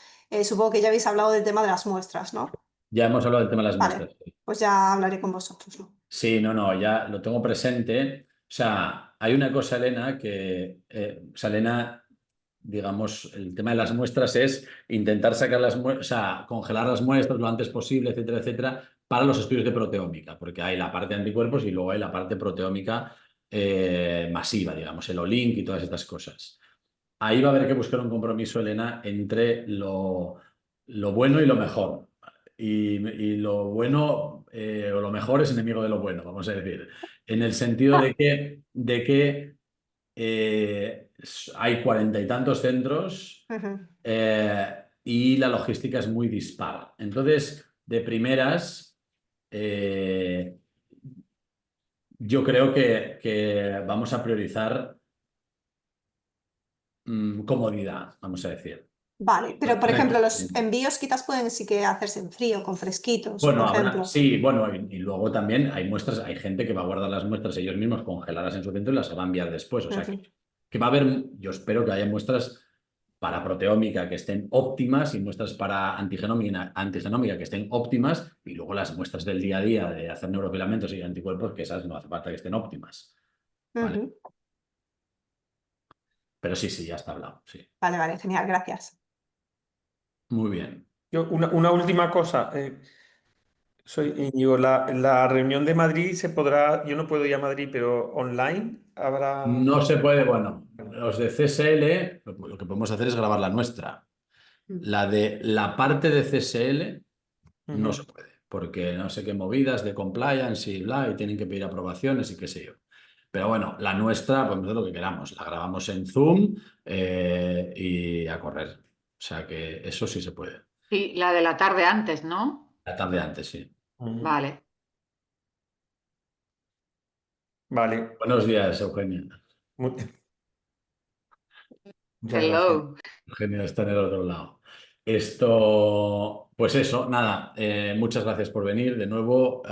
Supongo que ya habéis hablado del tema de las muestras, ¿no? Ya hemos hablado del tema de las Vale, muestras. pues ya hablaré con vosotros, ¿no? Sí, no, ya lo tengo presente. O sea, hay una cosa, Elena, o sea, Elena, digamos, el tema de las muestras es intentar sacar o sea, congelar las muestras lo antes posible, etcétera, etcétera, para los estudios de proteómica, porque hay la parte de anticuerpos y luego hay la parte proteómica masiva, digamos, el Olink y todas estas cosas. Ahí va a haber que buscar un compromiso, Elena, entre lo bueno y lo mejor. Y lo bueno o lo mejor es enemigo de lo bueno, vamos a decir. En el sentido de que hay 40 y tantos centros Ujú. y la logística es muy dispar. Entonces, de primeras, eh, yo creo que vamos a priorizar comodidad, vamos a decir. Vale, pero por ejemplo, los envíos quizás pueden sí que hacerse en frío, con fresquitos, Bueno, por ejemplo. sí, bueno, y luego también hay muestras, hay gente que va a guardar las muestras ellos mismos congeladas en su centro y las va a enviar después. O sea, Ujú. que va a haber, yo espero que haya muestras para proteómica que estén óptimas y muestras para antigenómica que estén óptimas y luego las muestras del día a día de hacer neurofilamentos y anticuerpos que esas no hace falta que estén óptimas. ¿Vale? Ujú. Pero sí, ya está hablado, sí. Vale, genial, gracias. Muy bien. Yo, una última cosa. Soy Íñigo. La reunión de Madrid se podrá, yo no puedo ir a Madrid, pero online habrá. No se puede, bueno, los de CSL, lo que podemos hacer es grabar la nuestra. La de la parte de CSL no se Ujú. puede, porque no sé qué movidas de compliance y bla, y tienen que pedir aprobaciones y qué sé yo. Pero bueno, la nuestra, podemos hacer lo que queramos. La grabamos en Zoom y a correr. O sea que eso sí se puede. Sí, la de la tarde antes, ¿no? La tarde antes, sí. Ujú. Vale. Vale. Buenos días, Eugenia. Mu- Muchas gracias. Hello. Eugenia está en el otro lado. Esto, pues eso, nada, muchas gracias por venir de nuevo.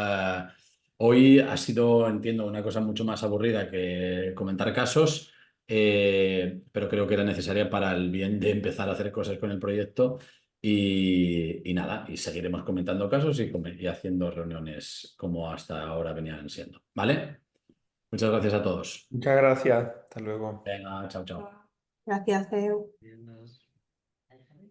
Hoy ha sido, entiendo, una cosa mucho más aburrida que comentar casos, pero creo que era necesaria para el bien de empezar a hacer cosas con el proyecto y nada, y seguiremos comentando casos y haciendo reuniones como hasta ahora venían siendo. ¿Vale? Muchas gracias a todos. Muchas gracias. Hasta luego. Venga, chao, chao. Gracias, Ceu. Adiós.